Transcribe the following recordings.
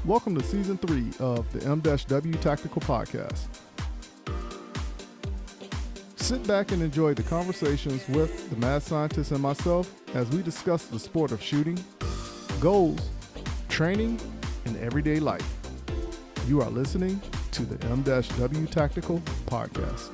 Welcome to Season 3 of the M-W Tactical Podcast. Sit back and enjoy the conversations with the mad scientist and myself as we discuss the sport of shooting, goals, training, and everyday life. You are listening to the M-W Tactical Podcast.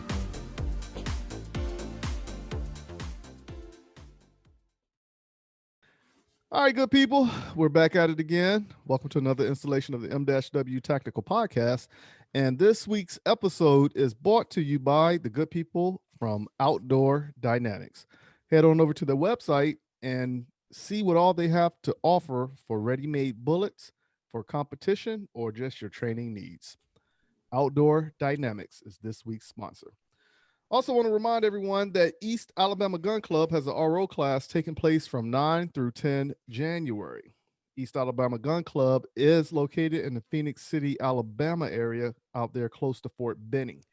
All right, good people, we're back at it again. Welcome to another installation of the M-W Tactical Podcast. And this week's episode is brought to you by the good people from Outdoor Dynamics. Head on over to their website and see what all they have to offer for ready-made bullets, for competition, or just your training needs. Outdoor Dynamics is this week's sponsor. Also want to remind everyone that East Alabama Gun Club has an RO class taking place from 9 through 10 January. East Alabama Gun Club is located in the Phoenix City, Alabama area out there close to Fort Benning.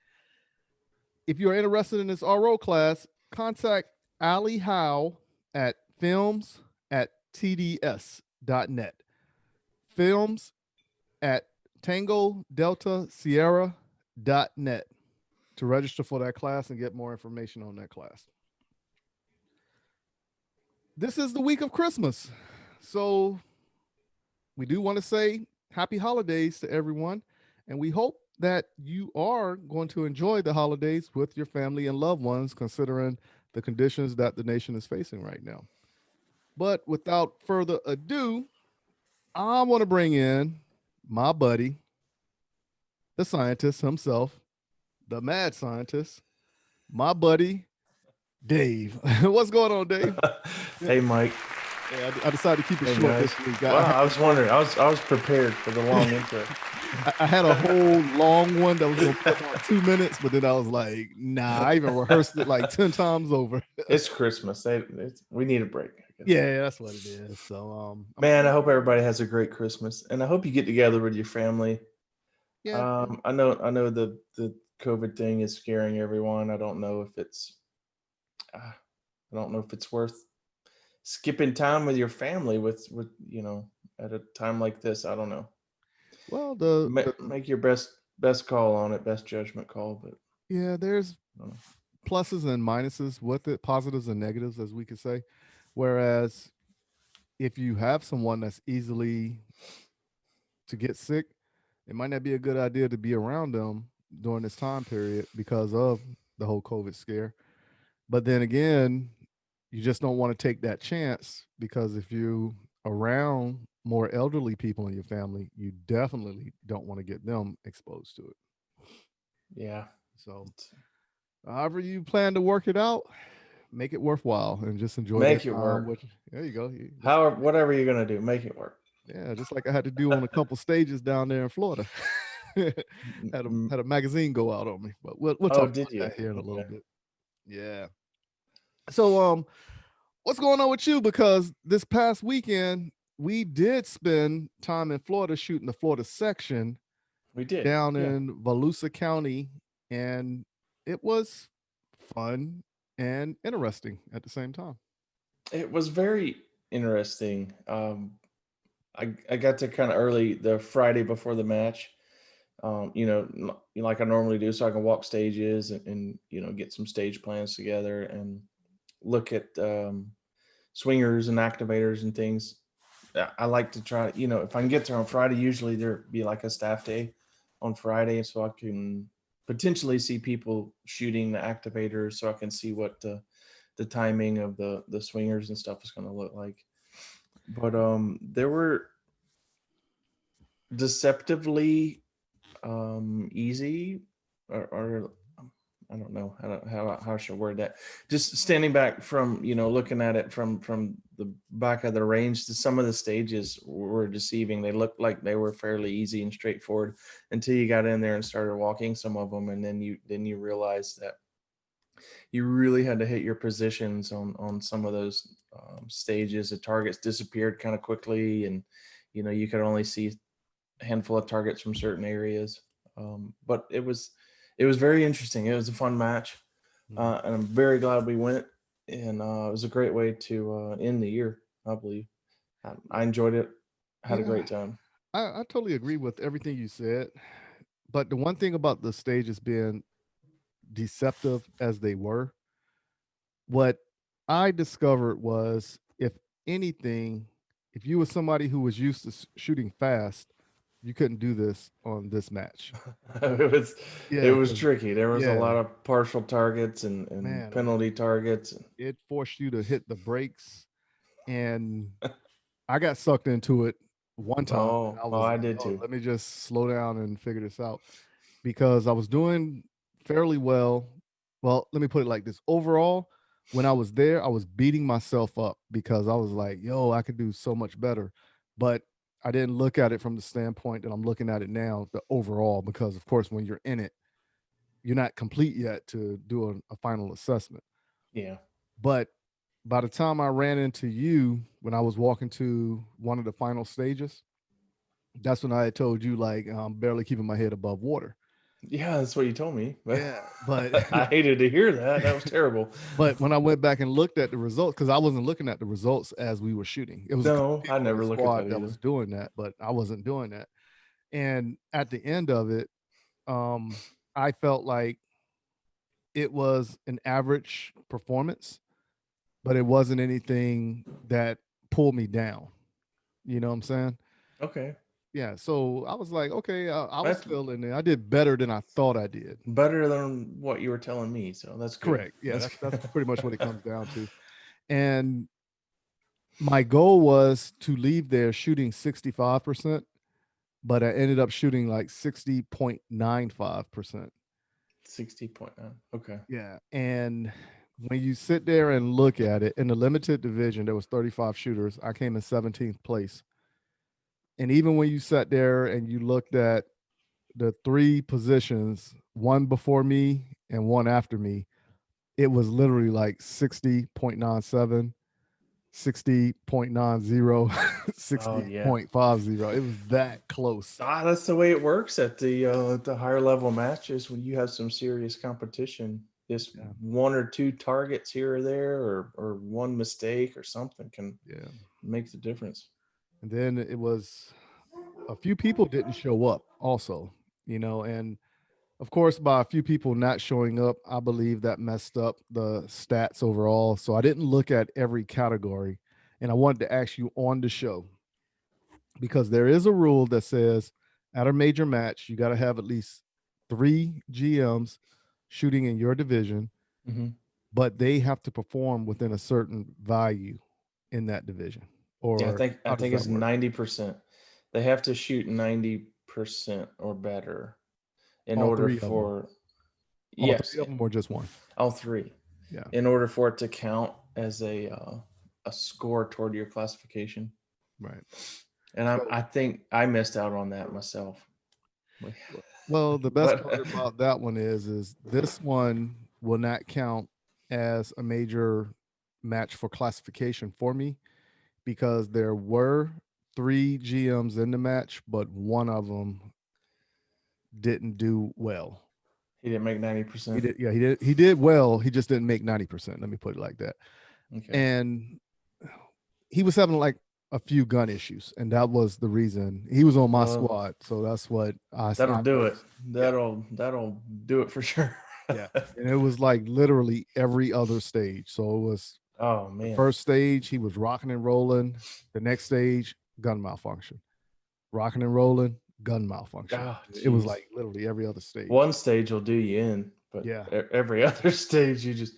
If you're interested in this RO class, contact Allie Howe at films@tds.net. films@tango-delta-sierra.net to register for that class and get more information on that class. This is the week of Christmas, so we do want to say happy holidays to everyone, and we hope that you are going to enjoy the holidays with your family and loved ones, considering the conditions that the nation is facing right now. But without further ado, I want to bring in my buddy, the scientist himself, the mad scientist, my buddy, Dave. What's going on, Dave? Hey, Mike. Yeah, I decided to keep it short this week. Well, I was wondering. I was prepared for the long intro. I had a whole long one that was going to put on 2 minutes, but then I was like, nah, I even rehearsed it like 10 times over. It's Christmas. We need a break. Yeah, that's what it is. So, man, I hope everybody has a great Christmas, and I hope you get together with your family. Yeah. I know the COVID thing is scaring everyone. I don't know if it's worth skipping time with your family with at a time like this. I don't know. Well, make your best call on it, best judgment call. But yeah, there's pluses and minuses with it, positives and negatives, as we could say. Whereas if you have someone that's easily to get sick, it might not be a good idea to be around them during this time period because of the whole COVID scare. But then again, you just don't want to take that chance, because if you around more elderly people in your family, you definitely don't want to get them exposed to it. Yeah. So however you plan to work it out, make it worthwhile and just enjoy Make it work. There you go. Whatever you're going to do, make it work. Yeah, just like I had to do on a couple stages down there in Florida. had a magazine go out on me, but we'll talk about that here in a little bit. Yeah. So what's going on with you? Because this past weekend we did spend time in Florida shooting the Florida section. We did down in Valdosta County, and it was fun and interesting at the same time. It was very interesting. I got to kind of early the Friday before the match, like I normally do, so I can walk stages and get some stage plans together and look at swingers and activators and things. I like to try, if I can get there on Friday, usually there be like a staff day on Friday, so I can potentially see people shooting the activators, so I can see what the timing of the swingers and stuff is going to look like. But there were deceptively easy, or I don't know how I should word that. Just standing back from, looking at it from the back of the range, some of the stages were deceiving. They looked like they were fairly easy and straightforward until you got in there and started walking some of them, and then you realized that you really had to hit your positions on some of those stages. The targets disappeared kind of quickly, and you could only see a handful of targets from certain areas. But it was very interesting. It was a fun match, and I'm very glad we went. And it was a great way to end the year, I believe. I enjoyed it. Had a great time. I totally agree with everything you said. But the one thing about the stages being deceptive as they were, what I discovered was if anything, if you were somebody who was used to shooting fast, you couldn't do this on this match. it was it Yeah, was 'cause tricky. There was a yeah, lot of partial targets and man, penalty targets. it forced you to hit the brakes, and I got sucked into it one time, and I Oh, was I like, did "Oh, too. let me just slow down and figure this out," because I was doing fairly well. Well, let me put it like this. Overall, when I was there, I was beating myself up because I was like, "Yo, I could do so much better." But I didn't look at it from the standpoint that I'm looking at it now, the overall, because of course, when you're in it, you're not complete yet to do a final assessment. Yeah. But by the time I ran into you when I was walking to one of the final stages, that's when I had told you like I'm barely keeping my head above water. Yeah, that's what you told me. But Yeah, but I hated to hear that. That was terrible. but when I went back and looked at the results, because I wasn't looking at the results as we were shooting. It was a couple No, I people in the never look at squad that that was either. doing that, but I wasn't doing that. And at the end of it, I felt like it was an average performance, but it wasn't anything that pulled me down. You know what I'm saying? Okay. Yeah. So I was like, okay, I was That's still in there. I did better than I thought I did. better than what you were telling me, so that's good. Correct. Yeah, That's that's good. pretty much what it comes down to. And my goal was to leave there shooting 65%, but I ended up shooting like 60.95%. 60.9. Okay. Yeah. And when you sit there and look at it in the limited division, there was 35 shooters. I came in 17th place. And even when you sat there and you looked at the three positions, one before me and one after me, it was literally like 60.97, 60.90, Oh yeah. 60.50. It was that close. That's the way it works at the higher level matches when you have some serious competition. Just Yeah. one or two targets here or there, or one mistake or something can Yeah. make the difference. And then it was a few people didn't show up also, and of course, by a few people not showing up, I believe that messed up the stats overall. So I didn't look at every category. And I wanted to ask you on the show because there is a rule that says at a major match, you got to have at least 3 GMs shooting in your division, Mm-hmm. but they have to perform within a certain value in that division. Yeah, Or I how does think that it's work? 90%. They have to shoot 90% or better in All order three of them. for, All yes, three of them or just one? all three, Yeah. in order for it to count as a score toward your classification. Right. And So I think I missed out on that myself. well, the best part But about that one is this one will not count as a major match for classification for me because there were 3 GMs in the match, but one of them didn't do well. he didn't make He 90%. did, yeah, he did well. He just didn't make 90%. Let me put it like that. Okay. And he was having like a few gun issues, and that was the reason he was on my Well, squad. So that's what that'll I do it. noticed. Yeah. That'll do it for sure. Yeah. And it was like literally every other stage. So it was Oh the man. first stage, he was rocking and rolling. The next stage, gun malfunction. Rocking and rolling, gun malfunction. Oh It was jeez. like literally every other stage. One stage will do you in, but Yeah. every other stage you just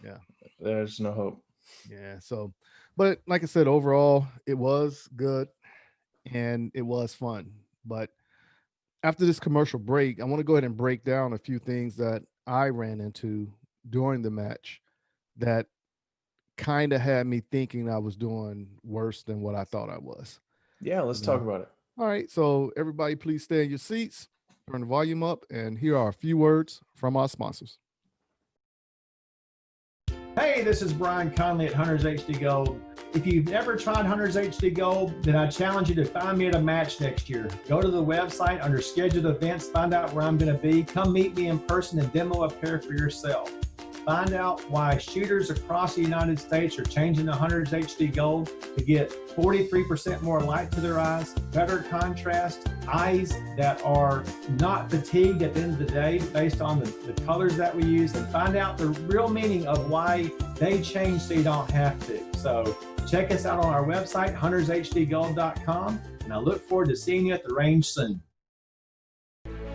Yeah. there's no hope. Yeah. So, but like I said, overall, it was good and it was fun. But after this commercial break, I want to go ahead and break down a few things that I ran into during the match that kind of had me thinking I was doing worse than what I thought I was. Yeah, You let's talk know. about it. All right, so everybody, please stay in your seats, turn the volume up, and here are a few words from our sponsors. Hey, this is Brian Conley at Hunters HD Gold. If you've never tried Hunters HD Gold, then I challenge you to find me at a match next year. Go to the website under scheduled events, find out where I'm going to be. Come meet me in person and demo a pair for yourself. Find out why shooters across the United States are changing to Hunters HD Gold to get 43% more light to their eyes, better contrast, eyes that are not fatigued at the end of the day based on the colors that we use, and find out the real meaning of why they change so you don't have to. So check us out on our website, huntershdgold.com, and I look forward to seeing you at the range soon.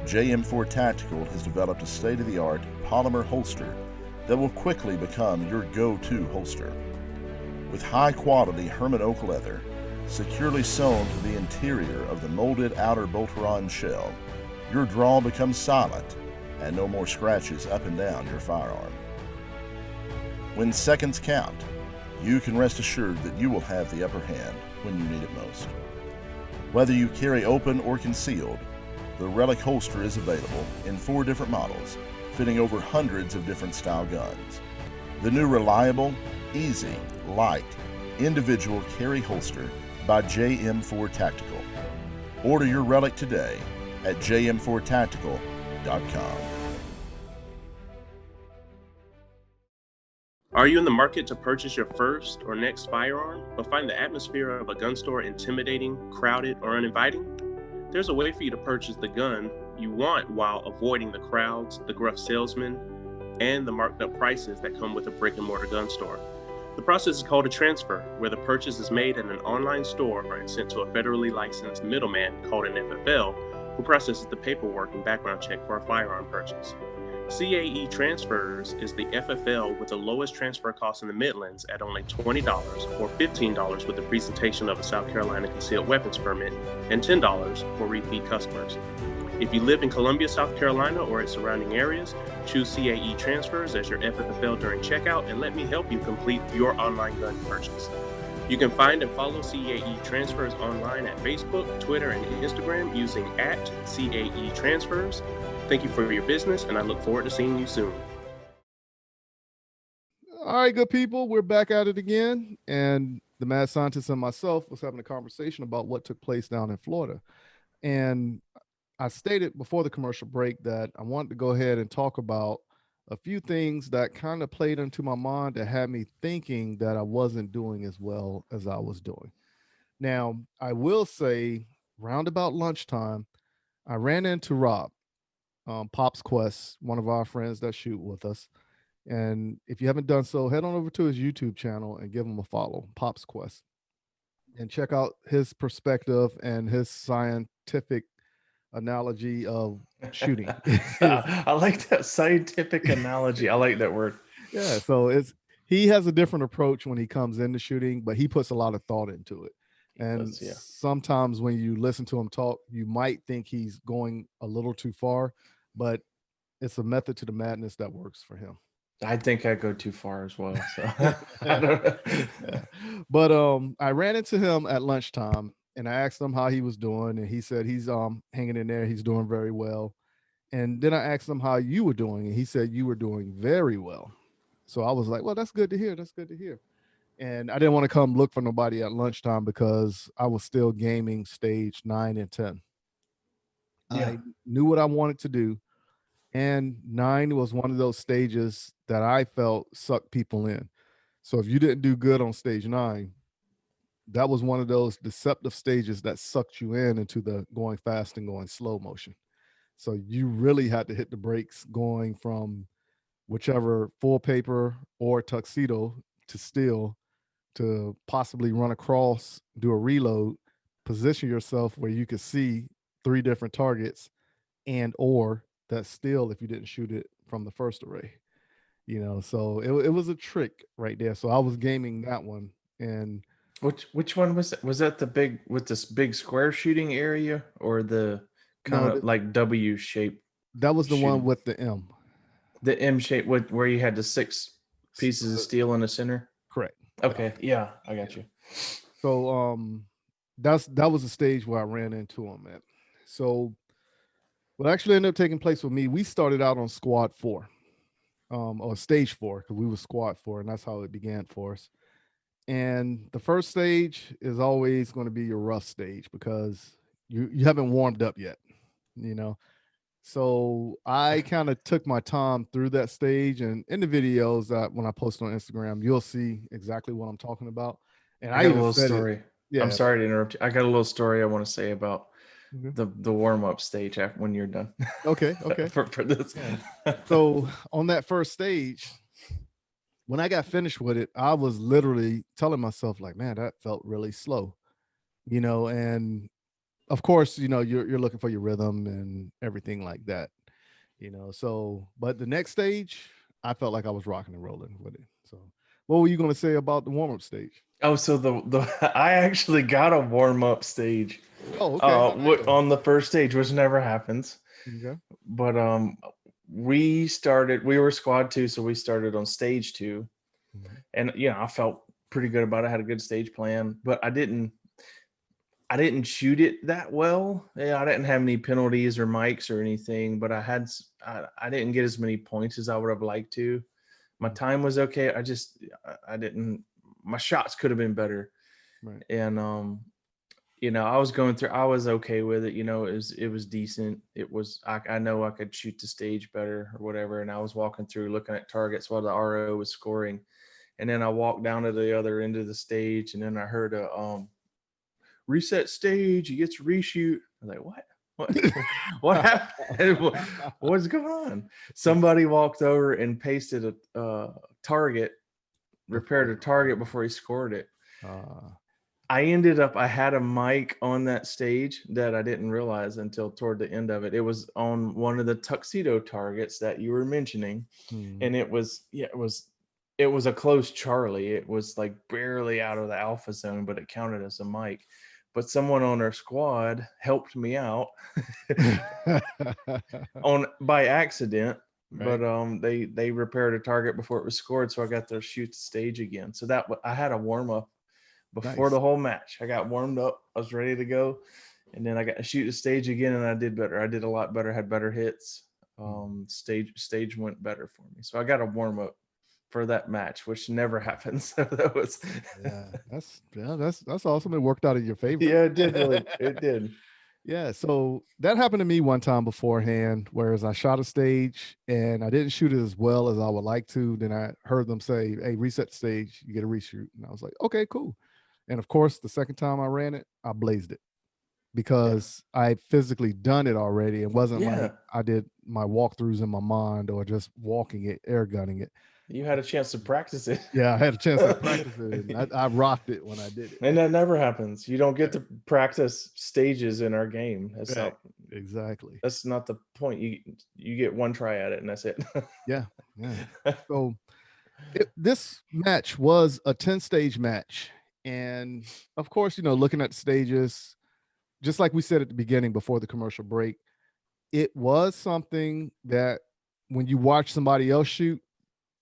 JM4 Tactical has developed a state-of-the-art polymer holster that will quickly become your go-to holster. With high-quality Herman oak leather securely sewn to the interior of the molded outer bolt-on shell, your draw becomes silent and no more scratches up and down your firearm. When seconds count, you can rest assured that you will have the upper hand when you need it most. Whether you carry open or concealed, the Relic holster is available in 4 different models, fitting over hundreds of different style guns. The new reliable, easy, light, individual carry holster by JM4 Tactical. Order your Relic today at jm4tactical.com. Are you in the market to purchase your first or next firearm, but find the atmosphere of a gun store intimidating, crowded, or uninviting? There's a way for you to purchase the gun you want while avoiding the crowds, the gruff salesmen, and the marked up prices that come with a brick and mortar gun store. The process is called a transfer, where the purchase is made at an online store and sent to a federally licensed middleman called an FFL, who processes the paperwork and background check for a firearm purchase. CAE Transfers is the FFL with the lowest transfer cost in the Midlands at only $20 or $15 with the presentation of a South Carolina concealed weapons permit and $10 for repeat customers. If you live in Columbia, South Carolina or its surrounding areas, choose CAE Transfers as your FFL during checkout and let me help you complete your online gun purchase. You can find and follow CAE Transfers online at Facebook, Twitter, and Instagram using @CAE Transfers. Thank you for your business, and I look forward to seeing you soon. All right, good people, we're back at it again, and the mad scientist and myself was having a conversation about what took place down in Florida. And I stated before the commercial break that I wanted to go ahead and talk about a few things that kind of played into my mind that had me thinking that I wasn't doing as well as I was doing. Now, I will say, round about lunchtime, I ran into Rob, Pop's Quest, one of our friends that shoot with us. And if you haven't done so, head on over to his YouTube channel and give him a follow, Pop's Quest, and check out his perspective and his scientific analogy of shooting. I like that scientific analogy. I like that word. Yeah, so he has a different approach when he comes into shooting, but he puts a lot of thought into it. And sometimes when you listen to him talk, you might think he's going a little too far, but it's a method to the madness that works for him. I think I go too far as well. So But I ran into him at lunchtime and I asked him how he was doing, and he said he's hanging in there, he's doing very well. And then I asked him how you were doing, and he said you were doing very well. So I was like, well, that's good to hear. That's good to hear. And I didn't want to come look for nobody at lunchtime because I was still gaming stage 9 and 10. Yeah. I knew what I wanted to do. And 9 was one of those stages that I felt sucked people in. So if you didn't do good on stage 9, that was one of those deceptive stages that sucked you into the going fast and going slow motion. So you really had to hit the brakes going from whichever full paper or tuxedo to steel to possibly run across, do a reload, position yourself where you could see 3 different targets and or that still if you didn't shoot it from the first array. So it was a trick right there. So I was gaming that one. And which one was that? Was that the big with this big square shooting area or the kind of like W shape? That was the one with the M. The M shape with where you had the 6 pieces of steel in the center? Correct. Okay. Yeah, I got you. So that was the stage where I ran into him at. So what actually ended up taking place with me, we started out on squad 4. Or stage 4, because we were squad 4, and that's how it began for us. And the first stage is always going to be your rough stage because you haven't warmed up yet, So I kind of took my time through that stage, and in the videos that when I post on Instagram, you'll see exactly what I'm talking about. And I I got a even little said it. story. Yeah. I'm sorry to interrupt you. I got a little story I want to say about Mhm. the warm up stage after when you're done. Okay. Okay. for this. Yeah. So on that first stage, when I got finished with it, I was literally telling myself, like, man, that felt really slow, and of course, you're looking for your rhythm and everything like that, So, but the next stage, I felt like I was rocking and rolling with it. So, what were you going to say about the warm up stage? Oh, so the I actually got a warm up stage Oh, okay. How'd that go? on the first stage, which never happens. Okay. But we were squad 2, so we started on stage 2. Mhm. And I felt pretty good about it. I had a good stage plan, but I didn't shoot it that well. Yeah, I didn't have any penalties or mics or anything, but I didn't get as many points as I would have liked to. My time was okay. I didn't. My shots could have been better, Right. and I was going through. I was okay with it. It was decent. It was. I know I could shoot the stage better or whatever. And I was walking through, looking at targets while the RO was scoring, and then I walked down to the other end of the stage, and then I heard a reset stage. He gets to reshoot. I was like, what? What happened? What's going on? Somebody walked over and pasted a target, repaired a target before he scored it. I had a mic on that stage that I didn't realize until toward the end of it. It was on one of the tuxedo targets that you were mentioning. And it was a close Charlie. It was like barely out of the alpha zone, but it counted as a mic. But someone on our squad helped me out by accident. Right. But they repaired a target before it was scored, so I got to shoot the stage again. So I had a warm up before Nice. the whole match. I got warmed up. I was ready to go, and then I got to shoot the stage again, and I did better. I did a lot better. Had better hits. Stage went better for me. So I got a warm up for that match, which never happens. So that was that's awesome. It worked out in your favor. yeah, it did really. It did. Yeah, so that happened to me one time beforehand, whereas I shot a stage and I didn't shoot it as well as I would like to. Then I heard them say, "Hey, reset the stage, you get a reshoot." And I was like, "Okay, cool." And of course, the second time I ran it, I blazed it because I physically done it already. It wasn't like I did my walkthroughs in my mind or just walking it, air gunning it. You had a chance to practice it. Yeah, I had a chance to practice it. And I rocked it when I did it. And that never happens. You don't get to practice stages in our game. That's Right. Exactly. That's not the point. You get one try at it, and that's it. Yeah. So this match was a 10-stage match. And of course, looking at the stages, just like we said at the beginning before the commercial break, it was something that when you watch somebody else shoot,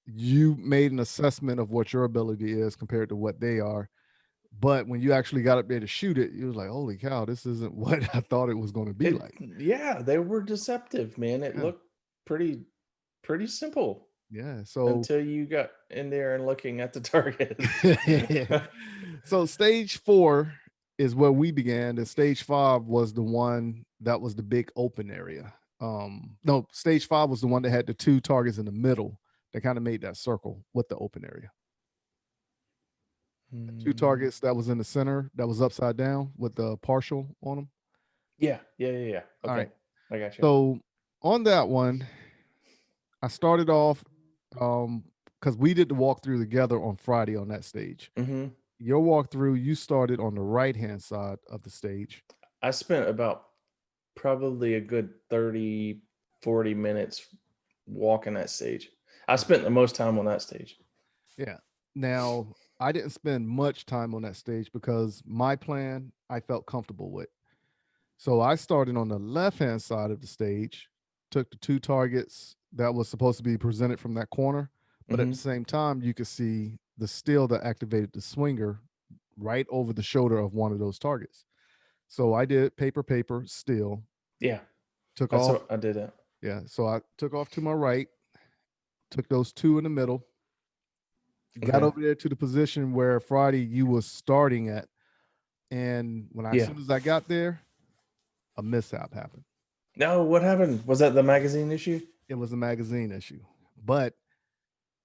you made an assessment of what your ability is compared to what they are. But when you actually got up there to shoot it, you was like, holy cow, this isn't what I thought it was going to be like. Yeah, they were deceptive, man. It looked pretty simple. Yeah. So until you got in there and looking at the target. So stage 4 is where we began, and stage 5 was the one that was the big open area. No, stage 5 was the one that had the 2 targets in the middle that kind of made that circle with the open area. 2 targets that was in the center that was upside down with the partial on them. Yeah. Okay. All right. I got you. So on that one, I started off because we did the walkthrough together on Friday on that stage. Mm-hmm. Your walkthrough, you started on the right-hand side of the stage. I spent about probably a good 30, 40 minutes walking that stage. I spent the most time on that stage. Yeah. Now, I didn't spend much time on that stage because my plan I felt comfortable with. So I started on the left-hand side of the stage, took the 2 targets that was supposed to be presented from that corner, but at the same time, you could see the steel that activated the swinger right over the shoulder of one of those targets. So I did paper, steel. Yeah. Took off. I did it. Yeah. So I took off to my right, took those 2 in the middle, got over there to the position where Friday you was starting at. And as soon as I got there, a mishap happened. No, what happened? Was that the magazine issue? It was a magazine issue, but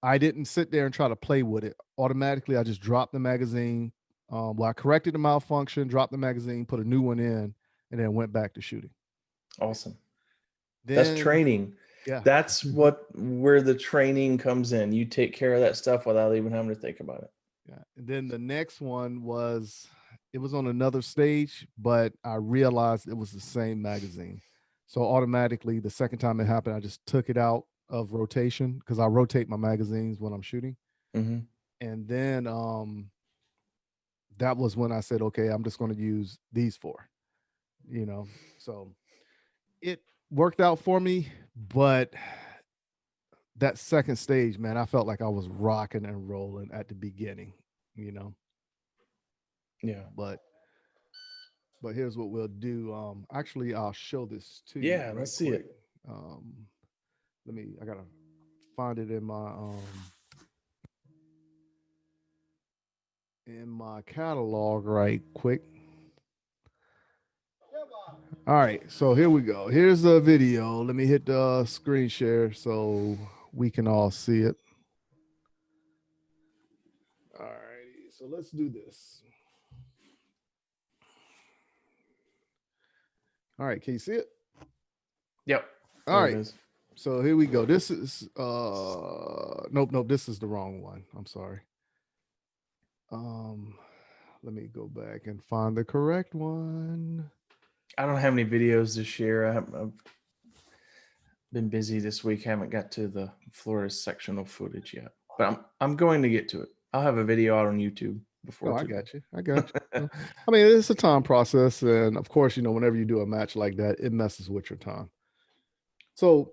I didn't sit there and try to play with it. Automatically, I just dropped the magazine. I corrected the malfunction, dropped the magazine, put a new one in, and then went back to shooting. Awesome. Then, That's training. Yeah. That's where the training comes in. You take care of that stuff without even having to think about it. Yeah. And then the next one it was on another stage, but I realized it was the same magazine. So automatically, the second time it happened, I just took it out of rotation because I rotate my magazines when I'm shooting. Mm-hmm. And then that was when I said, okay, I'm just going to use these four, so it worked out for me. But that second stage, man, I felt like I was rocking and rolling at the beginning, Yeah. But here's what we'll do. Actually, I'll show this to you. Yeah, let's see it. I gotta find it in my catalog right quick. All right, so here we go. Here's the video. Let me hit the screen share so we can all see it. All right, so let's do this. All right, can you see it? Yep. All right. So here we go. This is nope, this is the wrong one. I'm sorry. Let me go back and find the correct one. I don't have any videos to share. I've been busy this week. Haven't got to the Florida sectional footage yet, but I'm going to get to it. I'll have a video out on YouTube before. I got you. I mean, it's a time process, and of course, whenever you do a match like that, it messes with your time. So,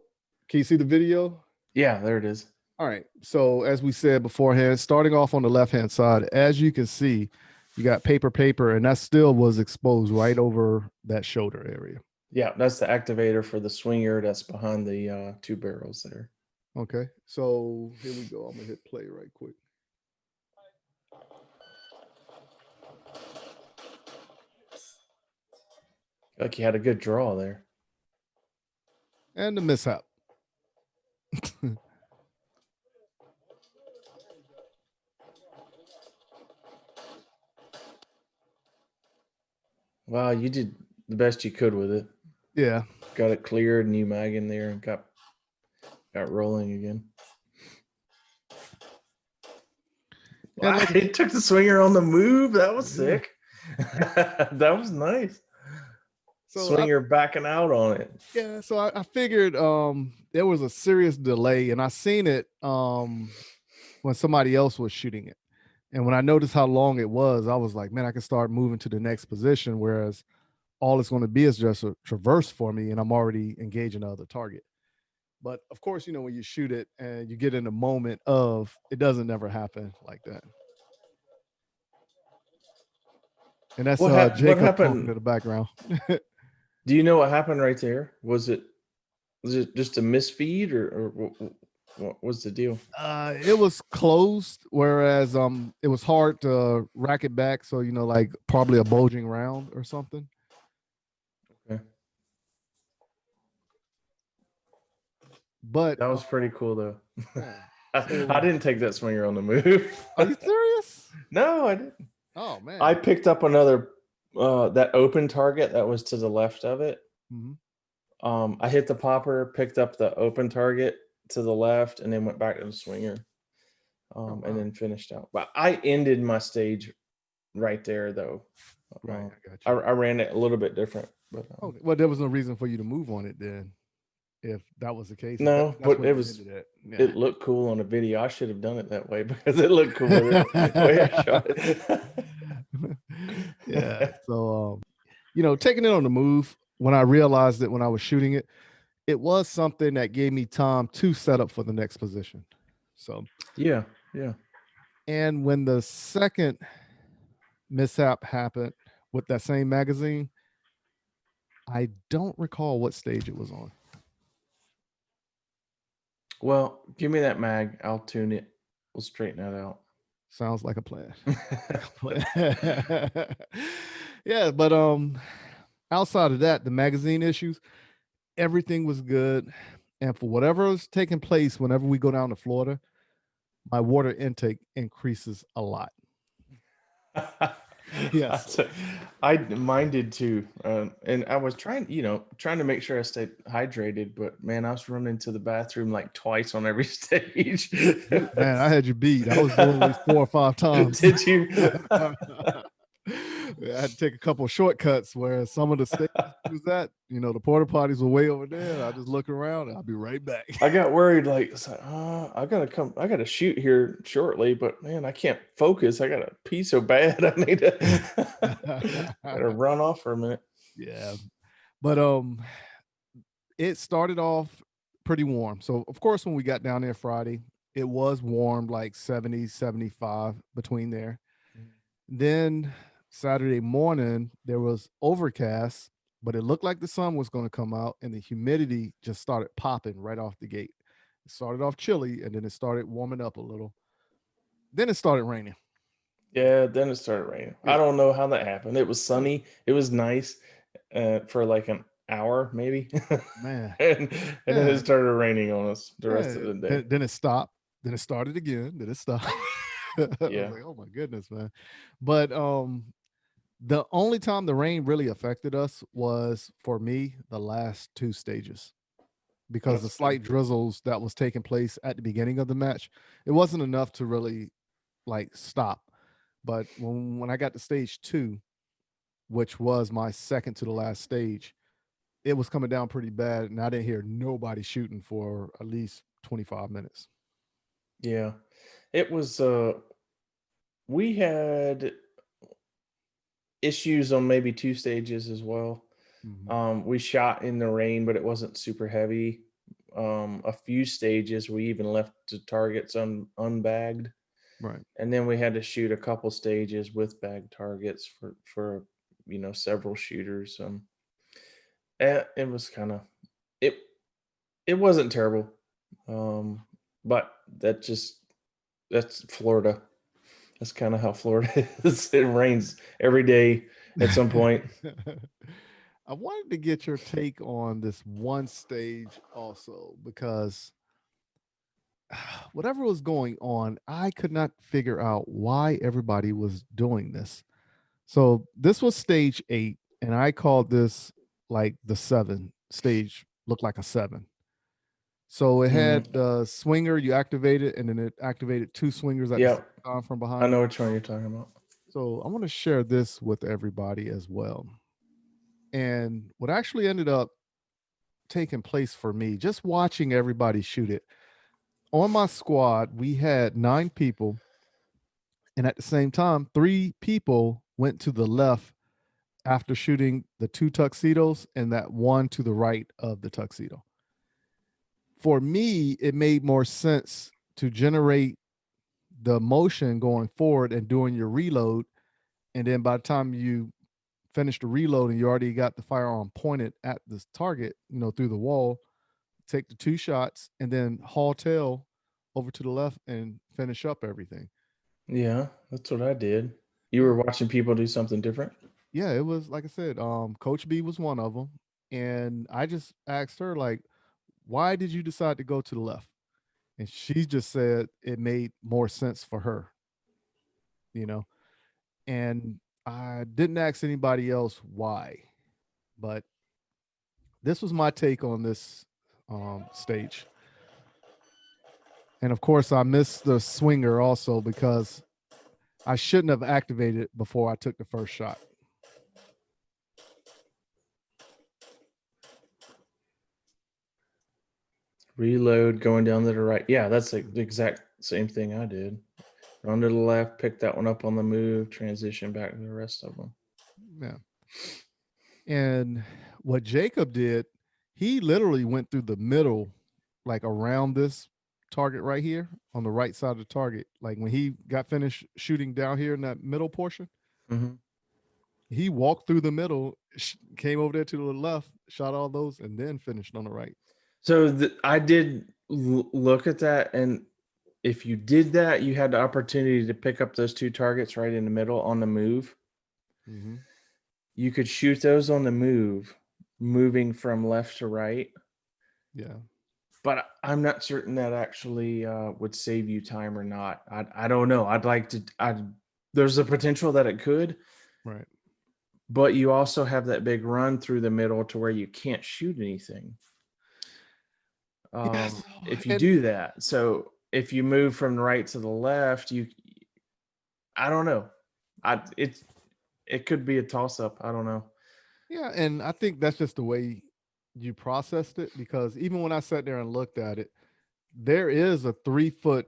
can you see the video? Yeah, there it is. All right. So, as we said beforehand, starting off on the left-hand side, as you can see, you got paper, and that still was exposed right over that shoulder area. Yeah, that's the activator for the swinger that's behind the two barrels there. Okay. So here we go. I'm going to hit play right quick. Like you had a good draw there. And the mishap. Wow, you did the best you could with it. Yeah. Got it cleared, new mag in there, and got rolling again. Wow, it took the swinger on the move. That was sick. That was nice. So swinger backing out on it. Yeah, so I figured there was a serious delay, and I seen it when somebody else was shooting it. And when I noticed how long it was, I was like, man, I can start moving to the next position, whereas all it's going to be is just a traverse for me, and I'm already engaging the other target. But of course, when you shoot it and you get in the moment of, it doesn't never happen like that. And that's Jacob talking in the background. Do you know what happened right there? Was it just a misfeed or what was the deal? It was closed, whereas it was hard to rack it back. So like probably a bulging round or something. Okay. But that was pretty cool though. I didn't take that swinger on the move. Are you serious? No, I didn't. Oh man. I picked up another that open target that was to the left of it. Mm-hmm. I hit the popper, picked up the open target to the left, and then went back to the swinger. And then finished out. But I ended my stage right there though. Right, I got you. I ran it a little bit different. But okay. Well, there was no reason for you to move on it then, if that was the case. No, but it was. Yeah. It looked cool on a video. I should have done it that way because it looked cool the way I shot it. Yeah. So, taking it on the move, when I realized that when I was shooting it, it was something that gave me time to set up for the next position. So, yeah. And when the second mishap happened with that same magazine, I don't recall what stage it was on. Well, give me that mag. I'll tune it. We'll straighten that out. Sounds like a plan. Yeah, but outside of that, the magazine issues, everything was good. And for whatever was taking place, whenever we go down to Florida, my water intake increases a lot. Yes. Mine did too, and I was trying to make sure I stayed hydrated, but man, I was running to the bathroom like twice on every stage. Man, I had you beat. I was doing at least 4 or 5 times. Did you? I had to take a couple of shortcuts where some of the stages was at, the porta potties were way over there. And I just look around and I'll be right back. I got worried, like, it's like, I gotta shoot here shortly, but man, I can't focus. I gotta pee so bad. I need to gotta run off for a minute. Yeah. But it started off pretty warm. So of course, when we got down there Friday, it was warm, like 70, 75 between there. Then Saturday morning, there was overcast, but it looked like the sun was going to come out, and the humidity just started popping right off the gate. It started off chilly, and then it started warming up a little. Then it started raining. Yeah, then it started raining. I don't know how that happened. It was sunny. It was nice for like an hour, maybe. Man. and then it started raining on us the rest of the day. Then it stopped. Then it started again. Then it stopped. Yeah. I was like, oh my goodness, man. But the only time the rain really affected us was, for me, the last 2 stages, because the slight drizzles that was taking place at the beginning of the match, it wasn't enough to really like stop. But when I got to stage 2, which was my second to the last stage, it was coming down pretty bad, and I didn't hear nobody shooting for at least 25 minutes. Yeah. It was we had issues on maybe 2 stages as well. We shot in the rain, but it wasn't super heavy. A few stages we even left the targets unbagged. Right. And then we had to shoot a couple stages with bagged targets for several shooters. It was kind of it wasn't terrible. But that's Florida. That's kind of how Florida is. It rains every day at some point. I wanted to get your take on this one stage also, because whatever was going on, I could not figure out why everybody was doing this. So this was stage 8, and I called this like the 7 stage, looked like a 7. So it had the swinger, you activate it, and then it activated 2 swingers at the same time from behind. I know which one you're talking about. So I want to share this with everybody as well. And what actually ended up taking place for me, just watching everybody shoot it, on my squad, we had 9 people. And at the same time, 3 people went to the left after shooting the 2 tuxedos, and that one to the right of the tuxedo. For me, it made more sense to generate the motion going forward and doing your reload. And then by the time you finish the reload and you already got the firearm pointed at this target, through the wall, take the 2 shots and then haul tail over to the left and finish up everything. Yeah, that's what I did. You were watching people do something different? Yeah, it was, like I said, Coach B was one of them. And I just asked her, like, why did you decide to go to the left? And she just said it made more sense for her, and I didn't ask anybody else why, but this was my take on this stage. And of course, I missed the swinger also because I shouldn't have activated it before I took the first shot. Reload, going down to the right. Yeah, that's the exact same thing I did. Run to the left, pick that one up on the move, transition back to the rest of them. Yeah. And what Jacob did, he literally went through the middle, like around this target right here on the right side of the target. Like when he got finished shooting down here in that middle portion, he walked through the middle, came over there to the left, shot all those, and then finished on the right. So I did look at that, and if you did that, you had the opportunity to pick up those 2 targets right in the middle on the move. You could shoot those on the move, moving from left to right. Yeah. But I'm not certain that actually would save you time or not. I don't know. There's a potential that it could, Right. but you also have that big run through the middle to where you can't shoot anything. Yes. If you And do that. So if you move from the right to the left, I don't know. It could be a toss up. I don't know. yeah, and I think that's just the way you processed it, because even when I sat there and looked at it, there is a 3-foot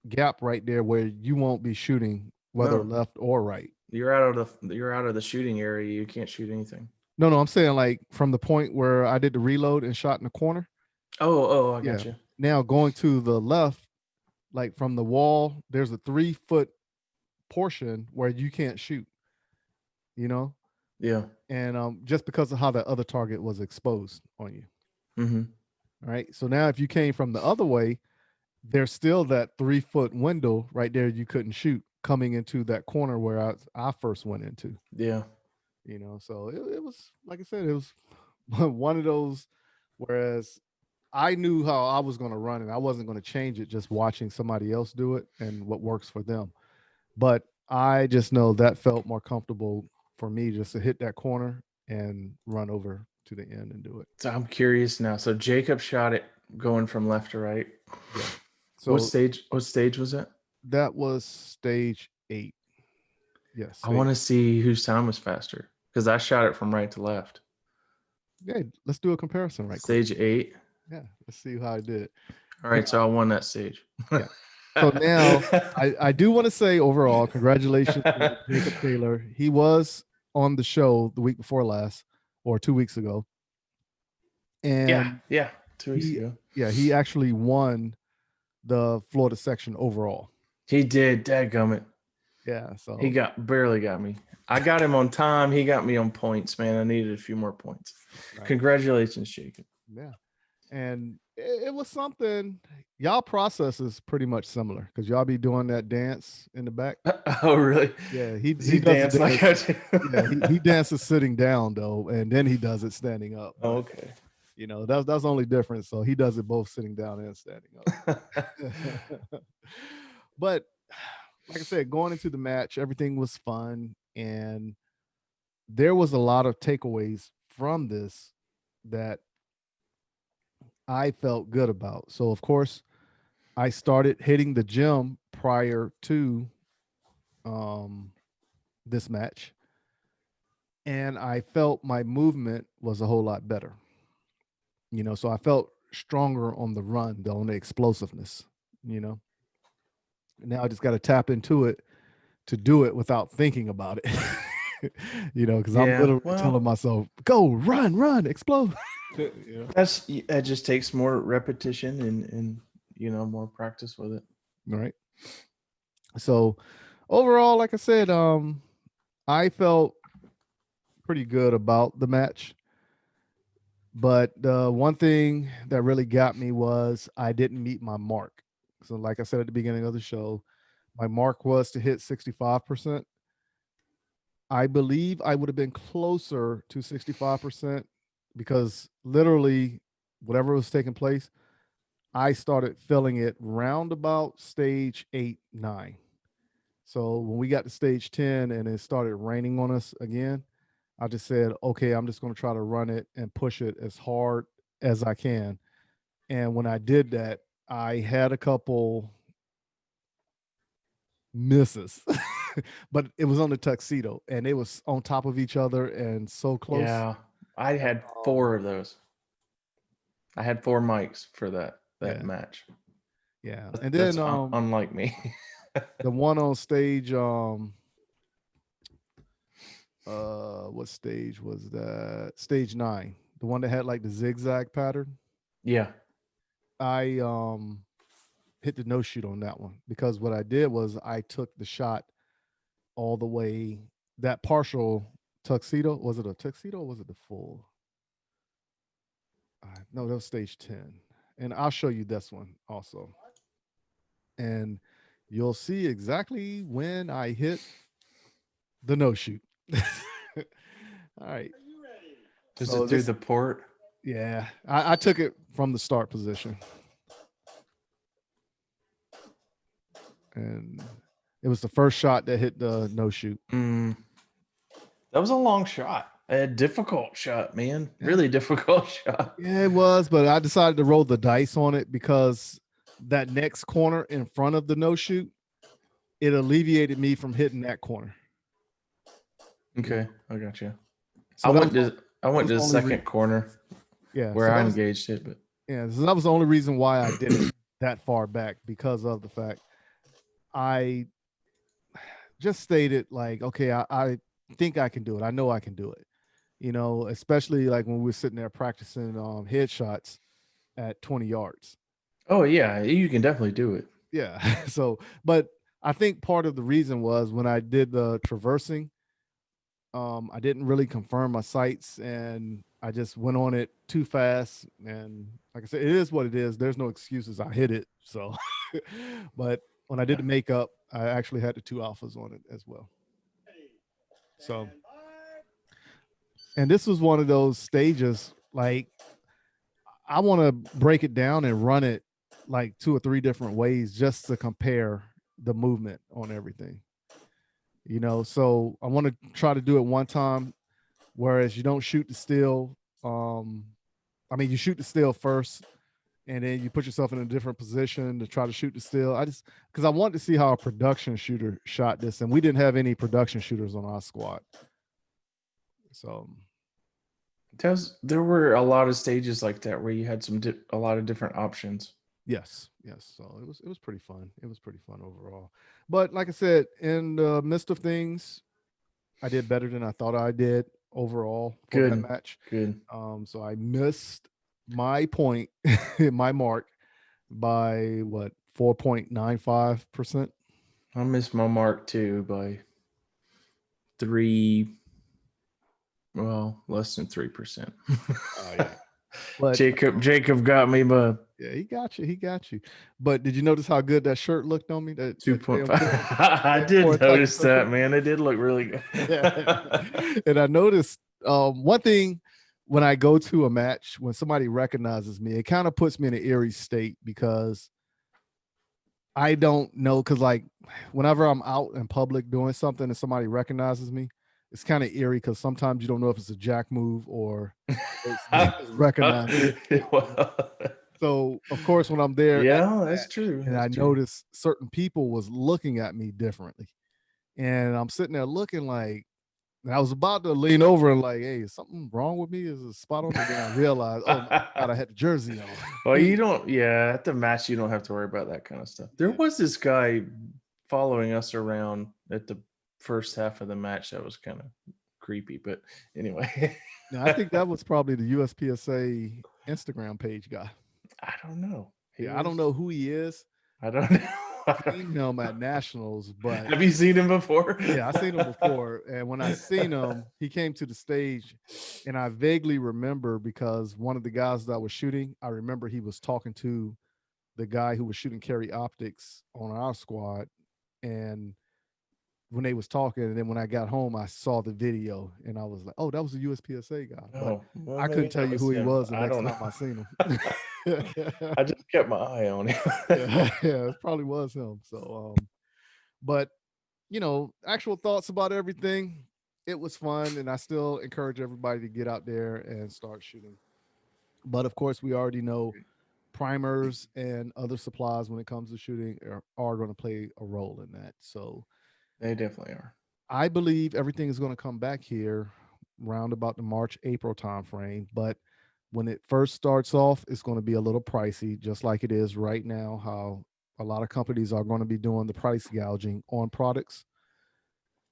gap right there where you won't be shooting whether No. left or right. You're out of the shooting area. You can't shoot anything. No, I'm saying like from the point where I did the reload and shot in the corner. Oh, I Yeah. got you. Now going to the left, like from the wall, there's a 3-foot portion where you can't shoot, you know? Yeah. And just because of how the other target was exposed on you. Mm-hmm. All right. So now if you came from the other way, there's still that 3-foot window right there you couldn't shoot coming into that corner where I first went into. Yeah. So it was, like I said, it was one of those, whereas I knew how I was going to run and I wasn't going to change it just watching somebody else do it and what works for them. But I just know that felt more comfortable for me, just to hit that corner and run over to the end and do it. So I'm curious now. So Jacob shot it going from left to right. Yeah. So What stage was it? that was stage 8. Yes. I want to see whose time was faster because I shot it from right to left. Yeah, let's do a comparison right quick. Stage 8. Yeah, let's see how I did. All right, so I won that stage. Yeah. So now I do want to say overall, congratulations to Jacob Taylor. He was on the show the week before last, or 2 weeks ago. And yeah, 2 weeks ago. Yeah, he actually won the Florida section overall. He did, dadgummit. Yeah, so he barely got me. I got him on time. He got me on points, man. I needed a few more points. Right. Congratulations, Jacob. Yeah. And it was something. Y'all process is pretty much similar because y'all be doing that dance in the back. Oh, really? Yeah, he dances like I do. Yeah, he dances sitting down though, and then he does it standing up. Oh, okay. That's the only difference. So he does it both sitting down and standing up. But like I said, going into the match, everything was fun, and there was a lot of takeaways from this that I felt good about. So of course, I started hitting the gym prior to this match, and I felt my movement was a whole lot better. So I felt stronger on the run, on the explosiveness. Now I just got to tap into it to do it without thinking about it. Because I'm literally telling myself, go, run, explode. That just takes more repetition and more practice with it. Right. So overall, like I said, I felt pretty good about the match. But the one thing that really got me was I didn't meet my mark. So like I said at the beginning of the show, my mark was to hit 65%. I believe I would have been closer to 65% because literally whatever was taking place, I started feeling it round about stage 8, 9. So when we got to stage 10 and it started raining on us again, I just said, okay, I'm just going to try to run it and push it as hard as I can. And when I did that, I had a couple misses, but it was on the tuxedo and it was on top of each other and so close. Yeah, I had 4 of those. I had 4 mics for that match. Yeah, and then unlike me, the one on stage, what stage was that? Stage 9, the one that had like the zigzag pattern. Yeah, I hit the no shoot on that one because what I did was I took the shot all the way. That partial tuxedo, was it a tuxedo or was it the full? No, that was stage 10, and I'll show you this one also, and you'll see exactly when I hit the no shoot. All right. Does So it do this- the port? Yeah, I took it from the start position, and it was the first shot that hit the no shoot. That was a long shot. A difficult shot, man. Yeah. Really difficult shot. Yeah, it was, but I decided to roll the dice on it because that next corner in front of the no shoot, it alleviated me from hitting that corner. Okay, I got you. So I that went was- to was the only second corner yeah, where so I that was, engaged it, but yeah, so that was the only reason why I did it that far back, because of the fact I just stated like, okay, I think I can do it. I know I can do it. You know, especially like when we were sitting there practicing headshots at 20 yards. oh yeah, you can definitely do it. Yeah. So, but I think part of the reason was when I did the traversing, I didn't really confirm my sights and I just went on it too fast. And like I said, it is what it is. There's no excuses. I hit it. So, but when I did the makeup, I actually had the 2 alphas on it as well. So, and this was one of those stages, like I want to break it down and run it like 2 or 3 different ways just to compare the movement on everything. You know, so I want to try to do it one time, whereas you don't shoot the still. I mean, you shoot the still first, and then you put yourself in a different position to try to shoot the still. Because I wanted to see how a production shooter shot this, and we didn't have any production shooters on our squad. So There were a lot of stages like that where you had a lot of different options. yes. So it was pretty fun. It was pretty fun overall. But like I said, in the midst of things, I did better than I thought I did overall for that Good. match. Good. So I missed my point, my mark by what 4.95%. I missed my mark too by 3. Well, less than 3%. Oh yeah. But Jacob got me by yeah, he got you. But did you notice how good that shirt looked on me? That 2.5. that I did Or notice type- that, man. It did look really good. Yeah. And I noticed one thing when I go to a match, when somebody recognizes me, it kind of puts me in an eerie state because I don't know. Cause like whenever I'm out in public doing something and somebody recognizes me, it's kind of eerie because sometimes you don't know if it's a jack move or it's recognized. So of course, when I'm there, Yeah, that's true. and I noticed certain people was looking at me differently, and I'm sitting there looking like, and I was about to lean over and like, hey, is something wrong with me? Is a spot on? And then I realized, oh my God, I had the jersey on. Well, you don't. Yeah, at the match, you don't have to worry about that kind of stuff. There was this guy following us around at the first half of the match that was kind of creepy, but anyway. Now, I think that was probably the USPSA Instagram page guy. I don't know. I don't know who he is. I don't know. I've seen him at nationals, but have you seen him before? Yeah, I seen him before. And when I seen him, he came to the stage, and I vaguely remember because one of the guys that I was shooting, I remember he was talking to the guy who was shooting carry optics on our squad. And when they was talking, and then when I got home, I saw the video, and I was like, "Oh, that was a USPSA guy." But well, I couldn't tell you who he was the I next don't time know. I seen him. I just kept my eye on him. Yeah, it probably was him. So, but you know, actual thoughts about everything. It was fun, and I still encourage everybody to get out there and start shooting. But of course, we already know primers and other supplies when it comes to shooting are going to play a role in that. So They definitely are. I believe everything is going to come back here round about the March, April timeframe. But when it first starts off, it's going to be a little pricey, just like it is right now, how a lot of companies are going to be doing the price gouging on products.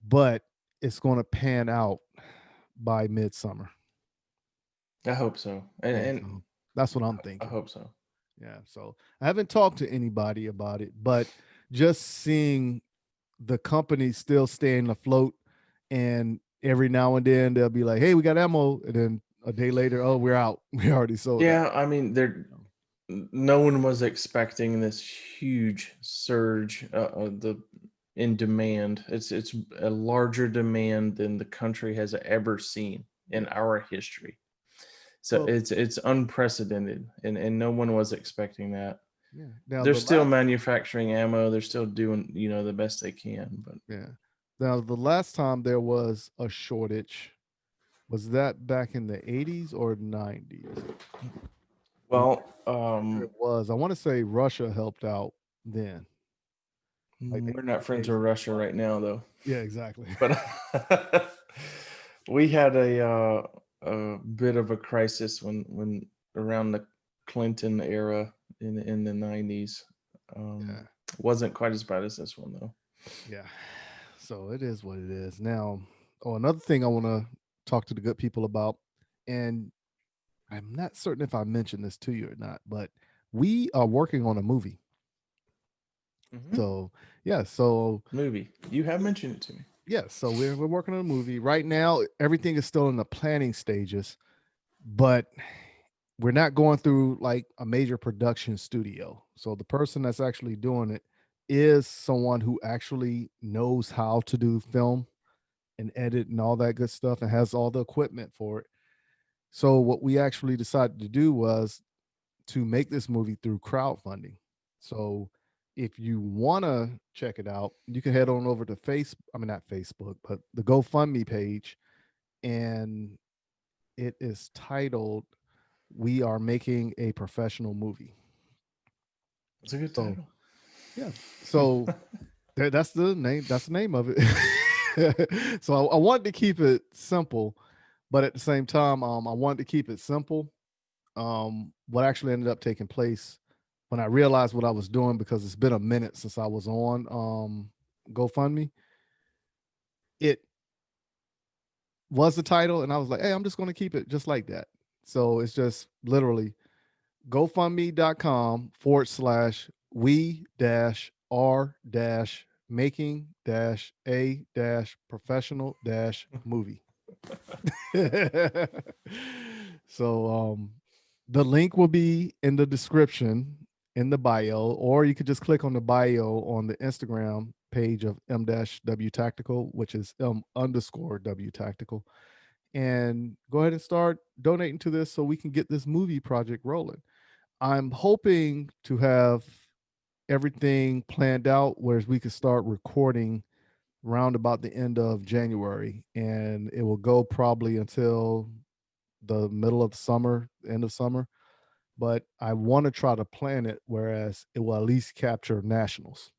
But it's going to pan out by midsummer. I hope so. And So that's what I'm I thinking. hope so. Yeah. So I haven't talked to anybody about it, but just seeing the company still staying afloat, and every now and then they'll be like, "Hey, we got ammo," and then a day later, "Oh, we're out. We already sold." Yeah, I mean, no one was expecting this huge surge in demand. It's a larger demand than the country has ever seen in our history. So Well, it's unprecedented, and no one was expecting that. yeah. Now They're the still last, manufacturing ammo. They're still doing, the best they can. But yeah. Now the last time there was a shortage, was that back in the 80s or 90s? well, It was. I want to say Russia helped out then. Like we're not friends they- with Russia right now, though. yeah, exactly. But we had a bit of a crisis when around the Clinton era in the 90s. Yeah. Wasn't quite as bad as this one, though. Yeah. So it is what it is. Now, another thing I want to talk to the good people about, and I'm not certain if I mentioned this to you or not, but we are working on a movie. So yeah, so Movie. You have mentioned it to me. yeah, so we're working on a movie right now. Everything is still in the planning stages, but we're not going through like a major production studio. So the person that's actually doing it is someone who actually knows how to do film and edit and all that good stuff and has all the equipment for it. So what we actually decided to do was to make this movie through crowdfunding. So if you want to check it out, you can head on over to not Facebook, but the GoFundMe page, and it is titled "We Are Making a Professional Movie." It's a good So title. yeah, so that's the name. That's the name of it. So I wanted to keep it simple, but at the same time, I wanted to keep it simple. What actually ended up taking place when I realized what I was doing, because it's been a minute since I was on GoFundMe, it was the title, and I was like, hey, I'm just going to keep it just like that. So it's just literally GoFundMe.com/we dash r dash making dash a dash professional dash movie. So the link will be in the description in the bio, or you could just click on the bio on the Instagram page of M-W Tactical, which is M_W Tactical, and go ahead and start donating to this so we can get this movie project rolling. I'm hoping to have everything planned out where we could start recording round about the end of January, and it will go probably until the middle of the summer, end of summer. But I want to try to plan it whereas it will at least capture nationals.